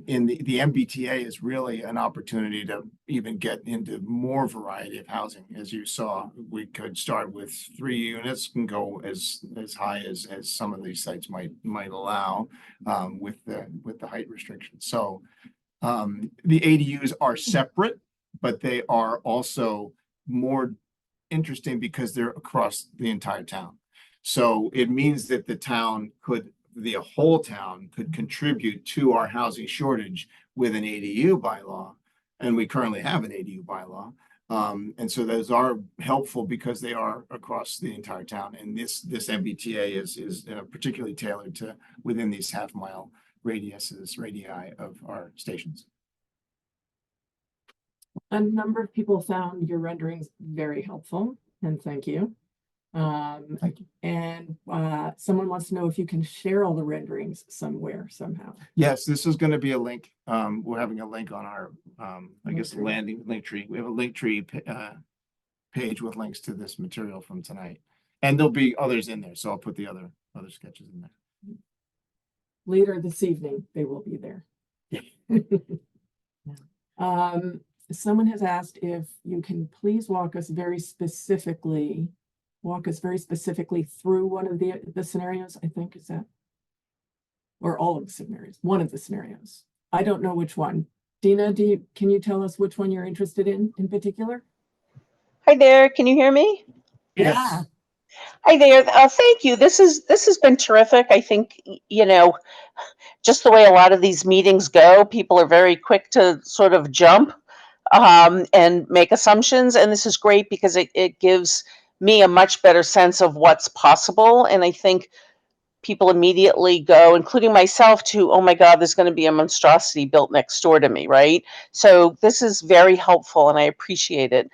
in the MBTA is really an opportunity to even get into more variety of housing. As you saw, we could start with 3 units and go as high as some of these sites might allow with the height restrictions. So the ADUs are separate, but they are also more interesting because they're across the entire town. So it means that the whole town could contribute to our housing shortage with an ADU bylaw. And we currently have an ADU bylaw. And so those are helpful because they are across the entire town. And this MBTA is particularly tailored to within these half-mile radii of our stations. A number of people found your renderings very helpful, and thank you. Thank you. And someone wants to know if you can share all the renderings somewhere, somehow. Yes, this is going to be a link. We're having a link on our, I guess, link tree. We have a link tree page with links to this material from tonight. And there'll be others in there, so I'll put the other sketches in there. Later this evening, they will be there. Someone has asked if you can please walk us very specifically through one of the scenarios, I think, is that? Or all of the scenarios, one of the scenarios. I don't know which one. Dina, can you tell us which one you're interested in particular? Hi there, can you hear me? Yeah. Hi there, thank you. This has been terrific. I think, just the way a lot of these meetings go, people are very quick to sort of jump and make assumptions. And this is great because it gives me a much better sense of what's possible. And I think people immediately go, including myself, to, oh my God, there's going to be a monstrosity built next door to me, right? So this is very helpful and I appreciate it.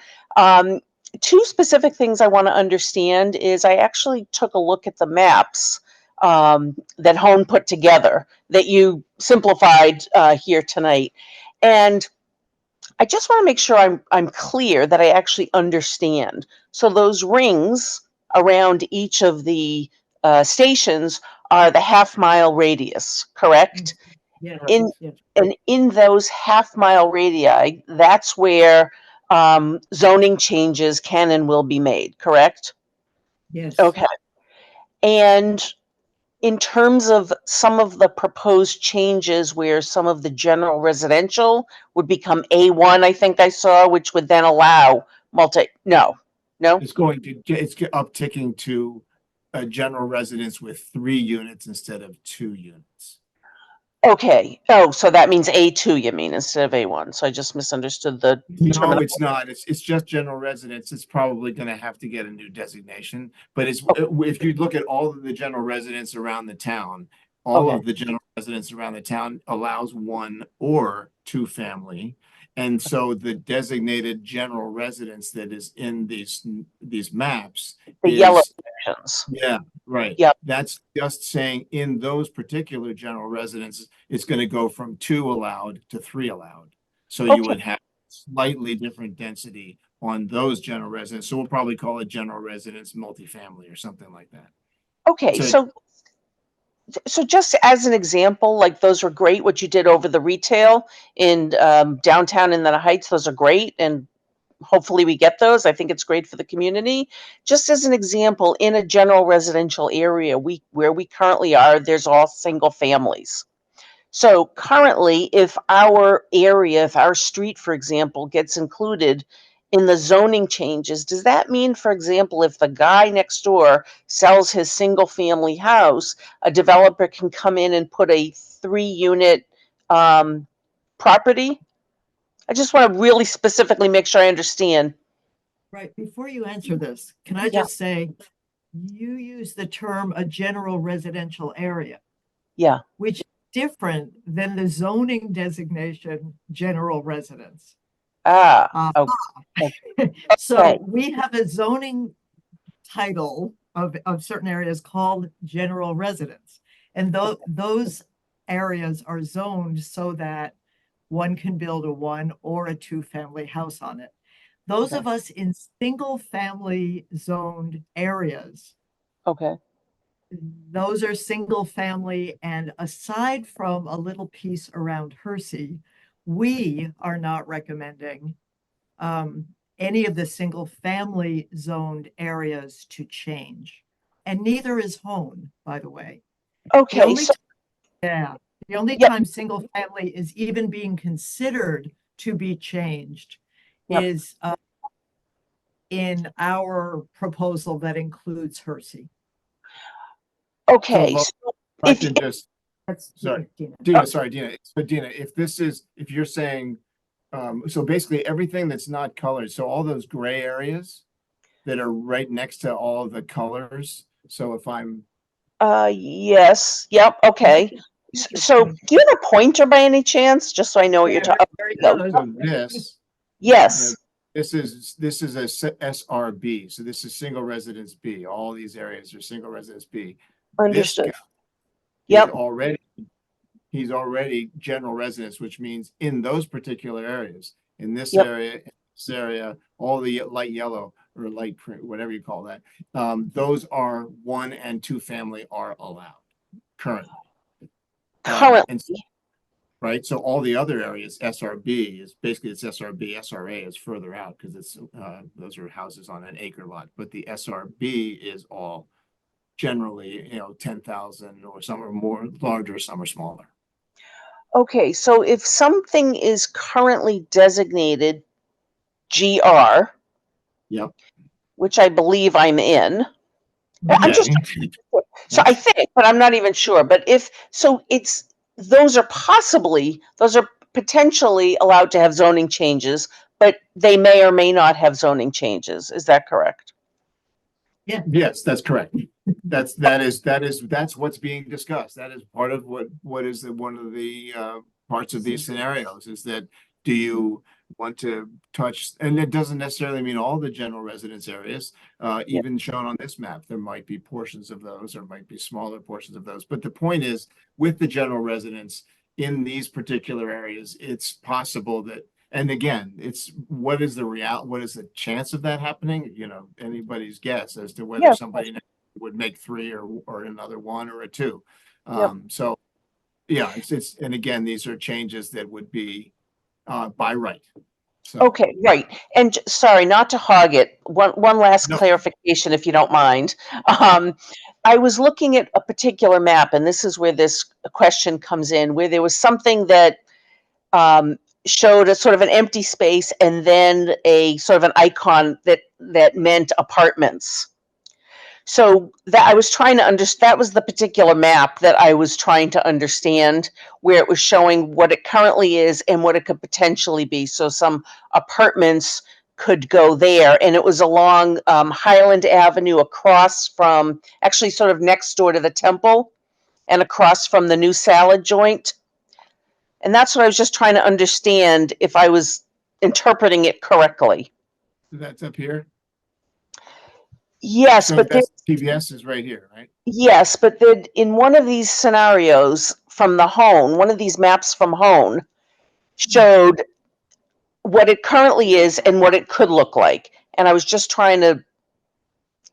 2 specific things I want to understand is I actually took a look at the maps that Hone put together that you simplified here tonight. And I just want to make sure I'm clear that I actually understand. So those rings around each of the stations are the half-mile radius, correct? Yeah. And in those half-mile radii, that's where zoning changes can and will be made, correct? Yes. Okay. And in terms of some of the proposed changes where some of the general residential would become A1, I think I saw, which would then allow no. It's upticking to a general residence with 3 units instead of 2 units. Okay. Oh, so that means A2, you mean, instead of A1. So I just misunderstood the No, terminology. it's not. It's just general residence. It's probably going to have to get a new designation. But if you look at all of the general residents around the town, all of the general residents around the town allows 1 or 2 family. And so the designated general residence that is in these maps The is yellow sections. Yeah, right. Yep. That's just saying in those particular general residences, it's going to go from 2 allowed to 3 allowed. So you would have slightly different density on those general residents. So we'll probably call it general residence multifamily or something like that. Okay, so So just as an example, like those were great, what you did over the retail in downtown in the Heights, those are great. And hopefully we get those. I think it's great for the community. Just as an example, in a general residential area, where we currently are, there's all single families. So currently, if our area, if our street, for example, gets included in the zoning changes, does that mean, for example, if the guy next door sells his single family house, a developer can come in and put a 3-unit property? I just want to really specifically make sure I understand. Right, before you answer this, can I Yeah. just say, you use the term a general residential area, Yeah. which is different than the zoning designation, general residence. Ah, Uh, okay. So we have a zoning title of certain areas called general residence. And those areas are zoned so that one can build a 1 or a 2-family house on it. Those of us in single family zoned areas, Okay. those are single family, and aside from a little piece around Hersey, we are not recommending any of the single family zoned areas to change. And neither is Hone, by the way. The Okay. only So, Yeah, the only Yep. time single family is even being considered to be changed Yep. is in our proposal that includes Hersey. okay. Lo- So I if, can just, That's Sorry. Dina. Dina, sorry, Dina. So Dina, if you're saying, so basically everything that's not colored, so all those gray areas that are right next to all the colors. So if I'm, yes, yep, okay. So do you have a pointer by any chance? Just so I know what you're talking There he about. goes. so this, Yes, this is a SRB. So this is single residence B. All these areas are single residence B. This understood. guy Yep. he's already general residence, which means in those particular areas, in this Yep. area, all the light yellow or light print, whatever you call that, those are 1 and 2 family are allowed currently. Currently, And right, so all the other areas, SRB is basically it's SRB. SRA is further out because it's those are houses on an acre lot, but the SRB is all generally 10,000, or some are more larger, some are smaller. okay, so if something is currently designated GR, Yep. which I believe I'm in, I'm just, Okay. so I think, but I'm not even sure, but if, so it's, those are potentially allowed to have zoning changes, but they may or may not have zoning changes. Is that correct? Yes, that's correct. That's what's being discussed. That is part of what is one of the parts of these scenarios, is that do you want to touch, and it doesn't necessarily mean all the general residence areas, even shown on this map. There might be portions of those, or might be smaller portions of those. But the point is, with the general residence in these particular areas, it's possible that, and again, it's what is the chance of that happening? Anybody's guess as to whether Yeah. somebody would make 3 or another 1 or a 2. Yep. So yeah, and again, these are changes that would be by right. So, Okay, right. And sorry, not to hog it, one last No. clarification, if you don't mind. I was looking at a particular map, and this is where this question comes in, where there was something that showed a sort of an empty space and then a sort of an icon that meant apartments. So that I was trying to understand, that was the particular map that I was trying to understand, where it was showing what it currently is and what it could potentially be. So some apartments could go there, and it was along Highland Avenue, across from, actually sort of next door to the temple and across from the new salad joint. And that's what I was just trying to understand, if I was interpreting it correctly. that's up here. Yes, So but that's TBS is right here, right? yes, but then in one of these scenarios from the Hone, one of these maps from Hone showed what it currently is and what it could look like. And I was just trying to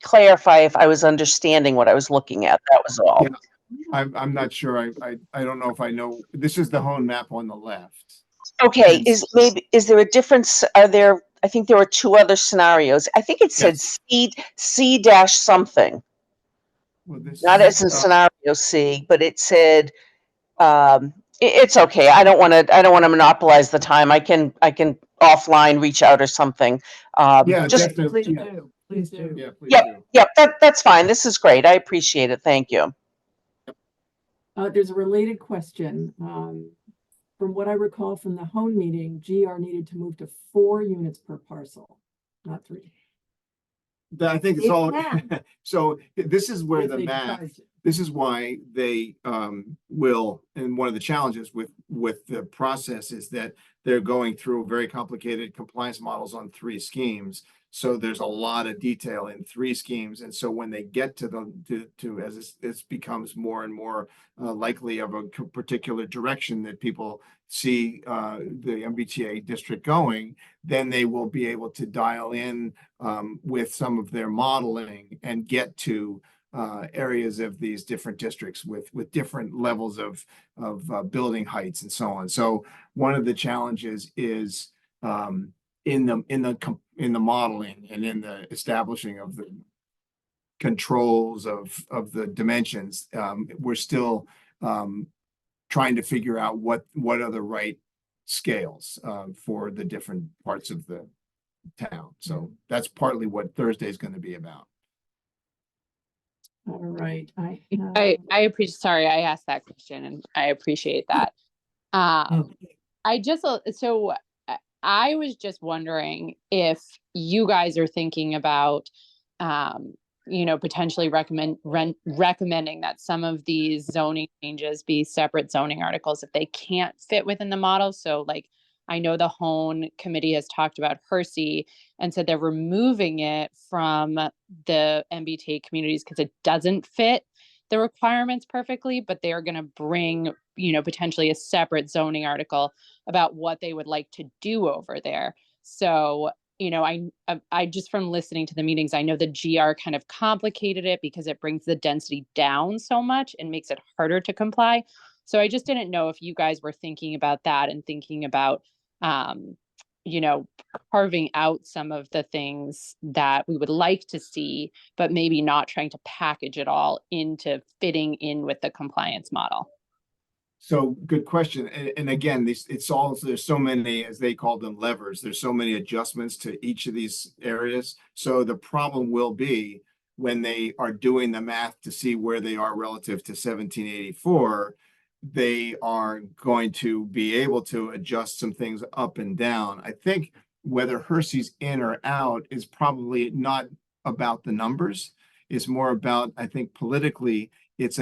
clarify if I was understanding what I was looking at. That was all. Yeah. I'm not sure. I don't know if I know. This is the home map on the left. Okay, And is there a difference? I think there were two other scenarios. I think it said Yes. C dash something, Well, this not is, as in scenario C, but it said, it's okay. I don't want to monopolize the time. I can offline reach out or something. yeah, Just, definitely. Please Yeah, do, please do. yeah, please Yep. do. Yep, that's fine. This is great. I appreciate it. Thank you. There's a related question. From what I recall from the home meeting, GR needed to move to 4 units per parcel, not 3. I think it's It all, can. so this is where If the they math, decide to. this is why they will, and one of the challenges with the process is that they're going through very complicated compliance models on 3 schemes. So there's a lot of detail in 3 schemes. And so when they get to as this becomes more and more likely of a particular direction that people see the MBTA district going, then they will be able to dial in with some of their modeling and get to areas of these different districts with different levels of building heights and so on. So one of the challenges is in the modeling and in the establishing of the controls of the dimensions. We're still trying to figure out what are the right scales for the different parts of the town. So that's partly what Thursday is going to be about. All right. I appreciate, sorry, I asked that question and I appreciate that. I just, so I was just wondering if you guys are thinking about, potentially recommending that some of these zoning changes be separate zoning articles if they can't fit within the model. So like, I know the Hone committee has talked about Hersey and said they're removing it from the MBTA communities because it doesn't fit the requirements perfectly, but they're going to bring, potentially a separate zoning article about what they would like to do over there. So, I just, from listening to the meetings, I know the GR kind of complicated it because it brings the density down so much and makes it harder to comply. So I just didn't know if you guys were thinking about that and thinking about, you know, carving out some of the things that we would like to see, but maybe not trying to package it all into fitting in with the compliance model. So good question. And again, there's so many, as they call them, levers. There's so many adjustments to each of these areas. So the problem will be when they are doing the math to see where they are relative to 1784, they are going to be able to adjust some things up and down. I think whether Hersey's in or out is probably not about the numbers. It's more about, I think politically, it's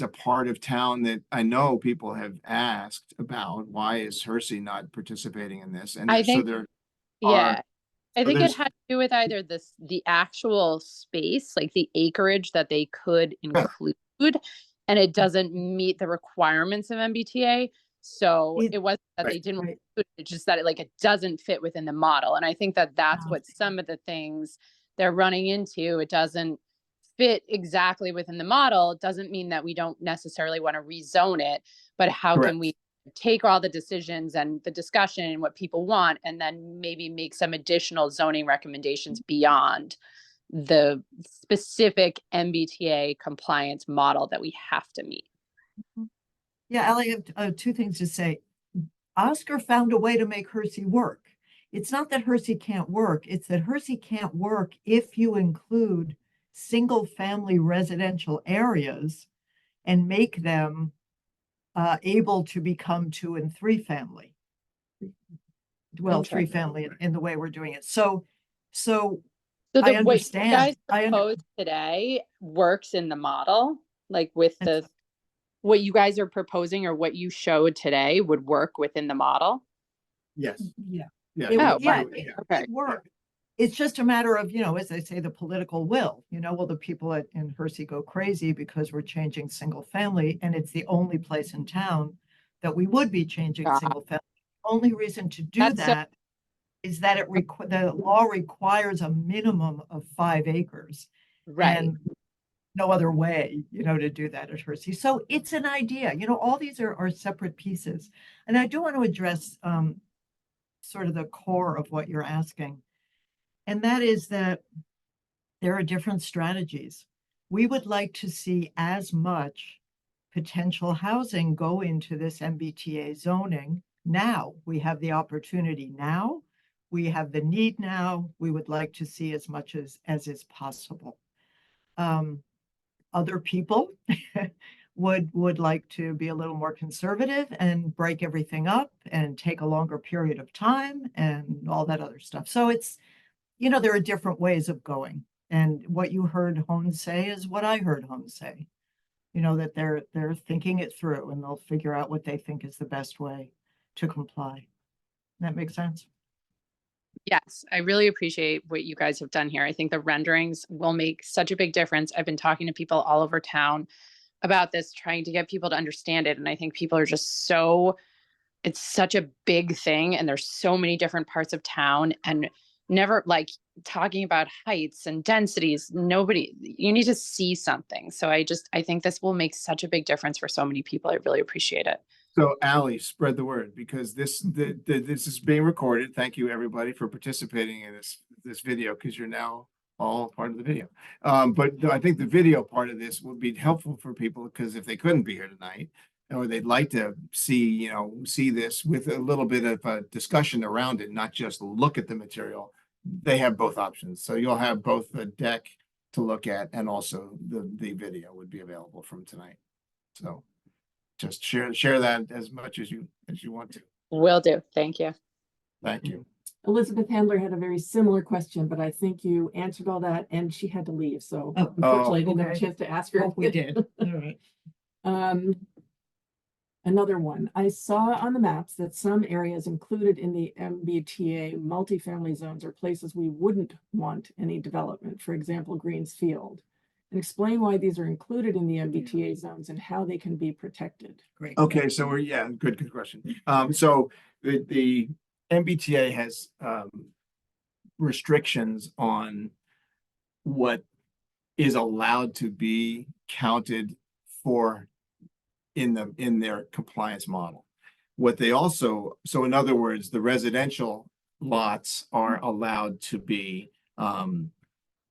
a part of town that I know people have asked about. Why is Hersey not participating in this? And I so think, there yeah, are, I so think it there's, had to do with either the actual space, like the acreage that they could include, and it doesn't meet the requirements of MBTA. So It- it wasn't that they Right. didn't, Right. it's just that it doesn't fit within the model. And I think that that's what some of the things they're running into. It doesn't fit exactly within the model. It doesn't mean that we don't necessarily want to rezone it, but how Correct. can we take all the decisions and the discussion and what people want, and then maybe make some additional zoning recommendations beyond the specific MBTA compliance model that we have to meet. Yeah, Ellie, I have 2 things to say. Oscar found a way to make Hersey work. It's not that Hersey can't work, it's that Hersey can't work if you include single-family residential areas and make them able to become 2 and 3 family. Well, 3 family in the way we're doing it. So So I what you understand. guys proposed today works in the model, like with what you guys are proposing or what you showed today would work within the model. yes. Yeah. Yeah. It, Oh, yeah, right, it okay. would work. It's just a matter of, as they say, the political will. Will the people in Hersey go crazy because we're changing single family, and it's the only place in town that we would be changing Ah. single family. Only reason to do That's so- that is that the law requires a minimum of 5 acres. Right. And no other way, to do that at Hersey. So it's an idea, all these are separate pieces. And I do want to address sort of the core of what you're asking. And that is that there are different strategies. We would like to see as much potential housing go into this MBTA zoning now. We have the opportunity now. We have the need now. We would like to see as much as is possible. Other people would like to be a little more conservative and break everything up and take a longer period of time and all that other stuff. So it's, there are different ways of going. And what you heard Hone say is what I heard Hone say. That they're thinking it through and they'll figure out what they think is the best way to comply. That makes sense? Yes, I really appreciate what you guys have done here. I think the renderings will make such a big difference. I've been talking to people all over town about this, trying to get people to understand it. And I think people are just it's such a big thing. And there's so many different parts of town and never like talking about heights and densities. You need to see something. So I think this will make such a big difference for so many people. I really appreciate it. So Ally, spread the word because this is being recorded. Thank you everybody for participating in this video because you're now all part of the video. But I think the video part of this will be helpful for people because if they couldn't be here tonight or they'd like to see this with a little bit of a discussion around it, not just look at the material, they have both options. So you'll have both the deck to look at and also the video would be available from tonight. So just share that as much as you want to. Will do. Thank you. Thank you. Elizabeth Handler had a very similar question, but I think you answered all that and she had to leave. So Oh, unfortunately, I didn't have a okay. chance to ask her. Oh, we did. All right. Another one. I saw on the maps that some areas included in the MBTA multifamily zones are places we wouldn't want any development, for example, Greens Field. And explain why these are included in the MBTA zones and how they can be protected. Great. Okay, so good question. So the MBTA has restrictions on what is allowed to be counted for in their compliance model. What they also, so in other words, the residential lots are allowed to be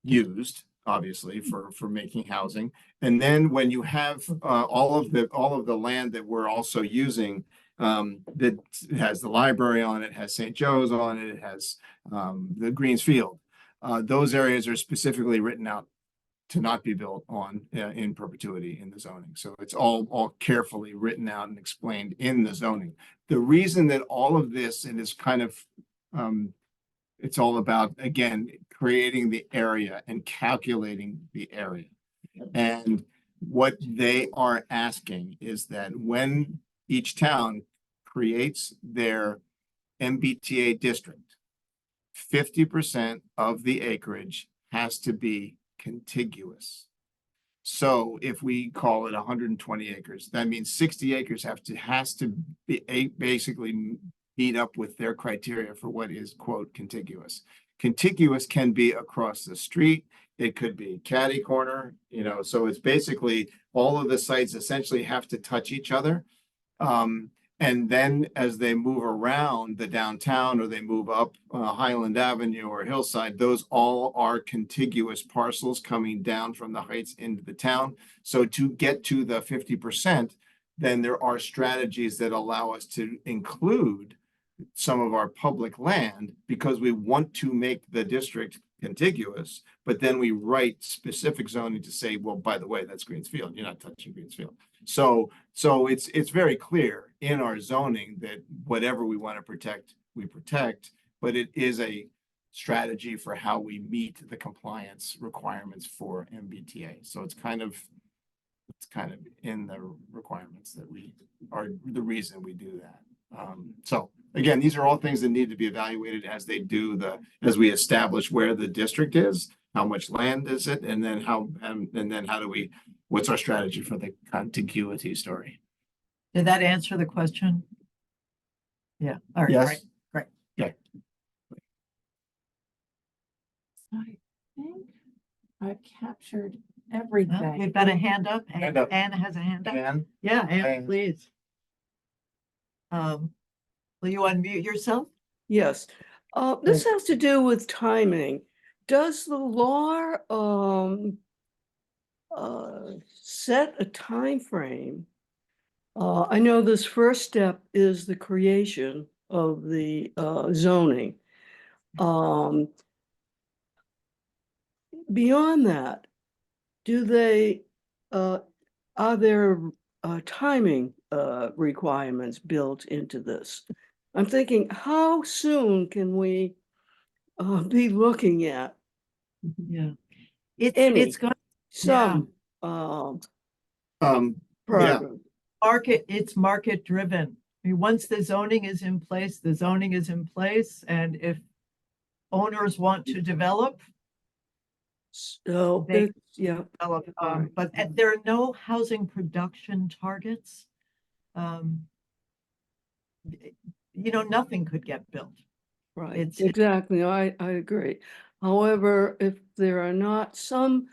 used, obviously, for making housing. And then when you have all of the land that we're also using, that has the library on it, has St. Joe's on it, it has the Greens Field. Those areas are specifically written out to not be built on in perpetuity in the zoning. So it's all carefully written out and explained in the zoning. The reason that all of this, and is kind of it's all about, again, creating the area and calculating the area. And what they are asking is that when each town creates their MBTA district, 50% of the acreage has to be contiguous. So if we call it 120 acres, that means 60 acres has to be basically meet up with their criteria for what is, quote, contiguous. Contiguous can be across the street. It could be catty corner, so it's basically all of the sites essentially have to touch each other. And then as they move around the downtown or they move up Highland Avenue or Hillside, those all are contiguous parcels coming down from the heights into the town. So to get to the 50%, then there are strategies that allow us to include some of our public land because we want to make the district contiguous, but then we write specific zoning to say, well, by the way, that's Greens Field. You're not touching Greens Field. So it's very clear in our zoning that whatever we want to protect, we protect, but it is a strategy for how we meet the compliance requirements for MBTA. So it's kind of in the requirements that we are the reason we do that. So again, these are all things that need to be evaluated as as we establish where the district is, how much land is it, and then what's our strategy for the contiguity story? Did that answer the question? Yeah. All right. Yes. Great. Yeah. I think I've captured Everything. We've got a hand up. Hand up. Anne has a hand up. Dan? Yeah, Anne, Anne. please. Will you unmute yourself? Yes, this has to do with timing. Does the law set a time frame? I know this first step is the creation of the zoning. Beyond that, do they are there timing requirements built into this? I'm thinking, how soon can we be looking at Yeah. It's any, going some Yeah, progress? it's market driven. I mean, once the zoning is in place, the zoning is in place. And if owners want to develop, So, They- yeah, develop, Alright. but there are no housing production targets. Nothing could get built. right, It's- exactly, I agree. However, if there are not some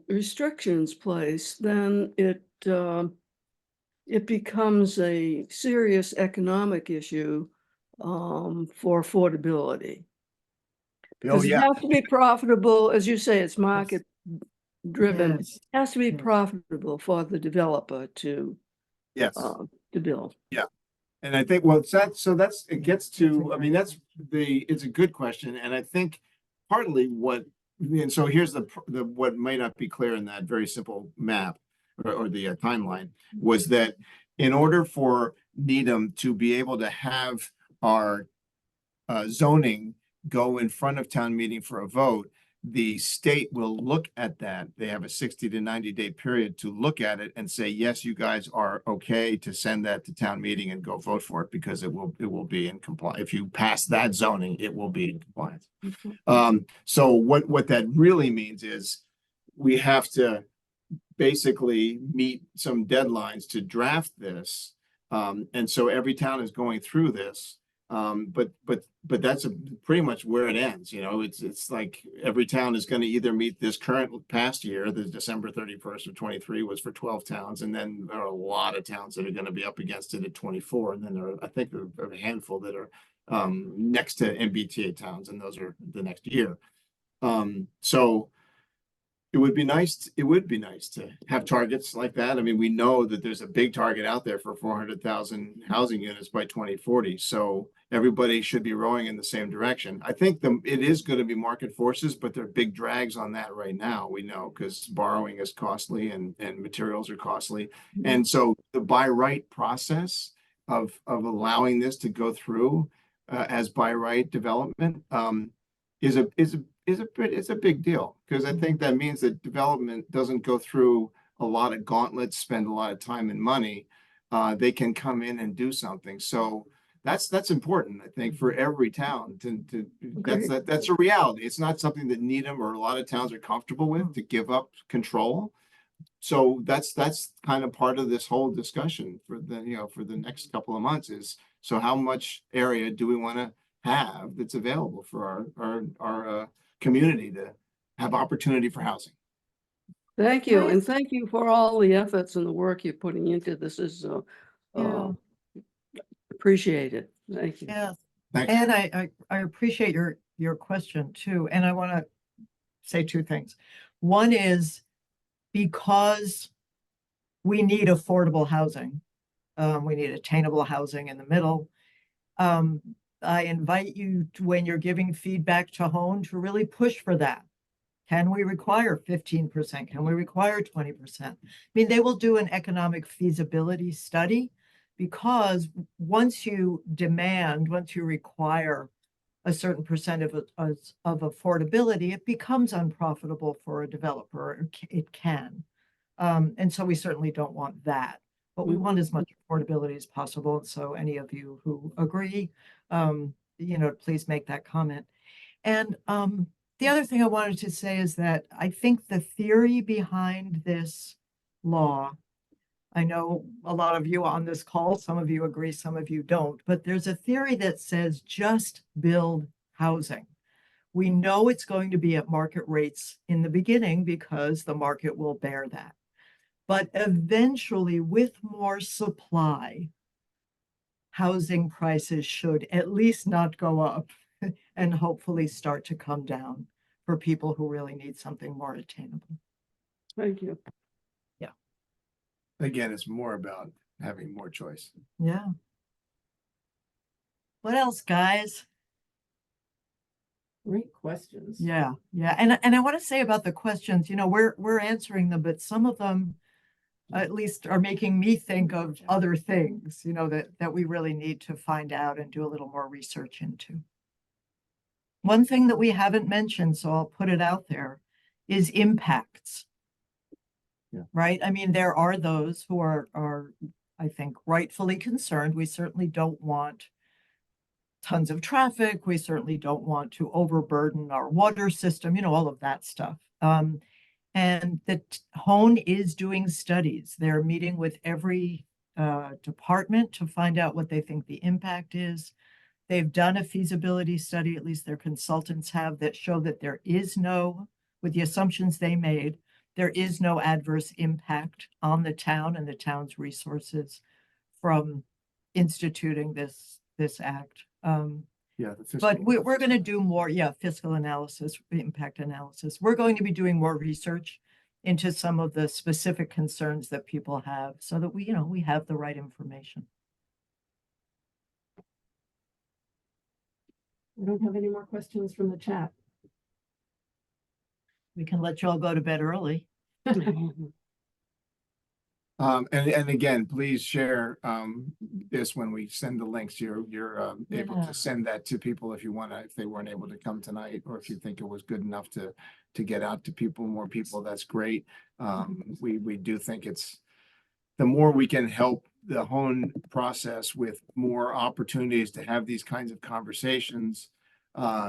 restrictions placed, then it becomes a serious economic issue for affordability. oh, Because it yeah. has to be profitable, as you say, it's market driven. Yes. Has to be Yes. profitable for the developer to Yes. build. And I think, well, it gets to, I mean, it's a good question. And I think partly and so here's what might not be clear in that very simple map or the timeline was that in order for Needham to be able to have our zoning go in front of town meeting for a vote, the state will look at that. They have a 60 to 90-day period to look at it and say, yes, you guys are okay to send that to town meeting and go vote for it because it will be in compliance. If you pass that zoning, it will be in compliance. So what that really means is we have to basically meet some deadlines to draft this. And so every town is going through this. But that's pretty much where it ends. It's like every town is going to either meet this current past year, the December 31st of 23 was for 12 towns. And then there are a lot of towns that are going to be up against it at 24. And then I think there are a handful that are next to MBTA towns, and those are the next year. So it would be nice to have targets like that. I mean, we know that there's a big target out there for 400,000 housing units by 2040. So everybody should be rowing in the same direction. I think it is going to be market forces, but there are big drags on that right now. We know because borrowing is costly and materials are costly. And so the by right process of allowing this to go through as by right development is a big deal, because I think that means that development doesn't go through a lot of gauntlets, spend a lot of time and money. They can come in and do something. So that's important, I think, for every town that's a reality. It's not something that Needham or a lot of towns are comfortable with, to give up control. So that's kind of part of this whole discussion for the next couple of months is, so how much area do we want to have that's available for our community to have opportunity for housing? Thank you, and thank you for all the efforts and the work you're putting into this. Is appreciated. Thank you. Yeah. Thanks. And I appreciate your question too. And I want to say two things. One is because we need affordable housing. We need attainable housing in the middle. I invite you to, when you're giving feedback to Hone, to really push for that. Can we require 15%? Can we require 20%? I mean, they will do an economic feasibility study, because once you require a certain percent of affordability, it becomes unprofitable for a developer. It can. And so we certainly don't want that, but we want as much affordability as possible. And so any of you who agree, please make that comment. And the other thing I wanted to say is that I think the theory behind this law, I know a lot of you on this call, some of you agree, some of you don't, but there's a theory that says just build housing, We know it's going to be at market rates in the beginning because the market will bear that. But eventually, with more supply, housing prices should at least not go up and hopefully start to come down for people who really need something more attainable. Thank you. Again, it's more about having more choice. Yeah. What else, guys? Great questions. Yeah, yeah. And I want to say about the questions, we're answering them, but some of them at least are making me think of other things, that we really need to find out and do a little more research into. One thing that we haven't mentioned, so I'll put it out there, is impacts. Yeah. Right? I mean, there are those who are, I think, rightfully concerned. We certainly don't want tons of traffic. We certainly don't want to overburden our water system, all of that stuff. And the Hone is doing studies. They're meeting with every department to find out what they think the impact is. They've done a feasibility study, at least their consultants have, that show that there is no, with the assumptions they made, there is no adverse impact on the town and the town's resources from instituting this act. Yeah. But we're going to do more, fiscal analysis, impact analysis. We're going to be doing more research into some of the specific concerns that people have so that we have the right information. I don't have any more questions from the chat. We can let you all go to bed early. And again, please share this when we send the links. You're able Yeah. to send that to people if you want to, if they weren't able to come tonight, or if you think it was good enough to get out to more people, that's great. We do think it's the more we can help the Hone process with more opportunities to have these kinds of conversations,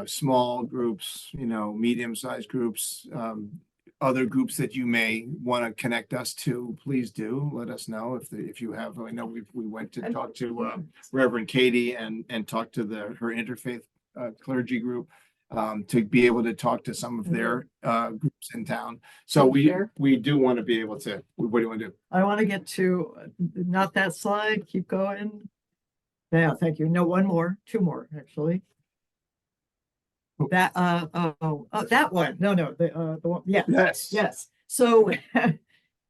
small groups, medium-sized groups, other groups that you may want to connect us to, please do let us know if you have. I know we went to talk to Reverend Katie and talk to her interfaith clergy group to be able to talk to some of their groups in town. So we do want to be able to. What do you want to do? I want to get to not that slide. Keep going. Yeah, thank you. No, two more actually. That that one. No, the one. Yeah. Yes. So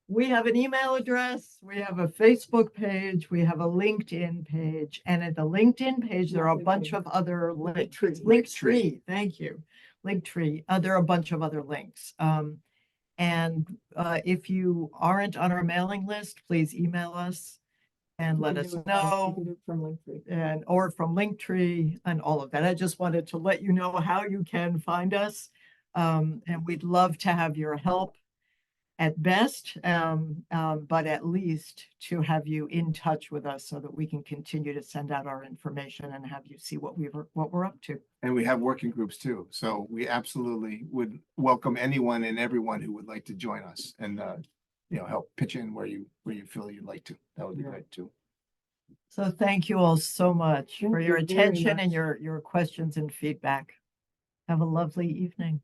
we have an email address, we have a Facebook page, we have a LinkedIn page, and at the LinkedIn page, there are a bunch of other links. Linktree, thank you. Linktree. There are a bunch of other links. And if you aren't on our mailing list, please email us and let us know, or from Linktree and all of that. I just wanted to let you know how you can find us. And we'd love to have your help at best, but at least to have you in touch with us so that we can continue to send out our information and have you see what we're up to. And we have working groups too. So we absolutely would welcome anyone and everyone who would like to join us and help pitch in where you feel you'd like to. That would be great too. So thank you all so much for your you very attention and much. your questions and feedback. Have a lovely evening.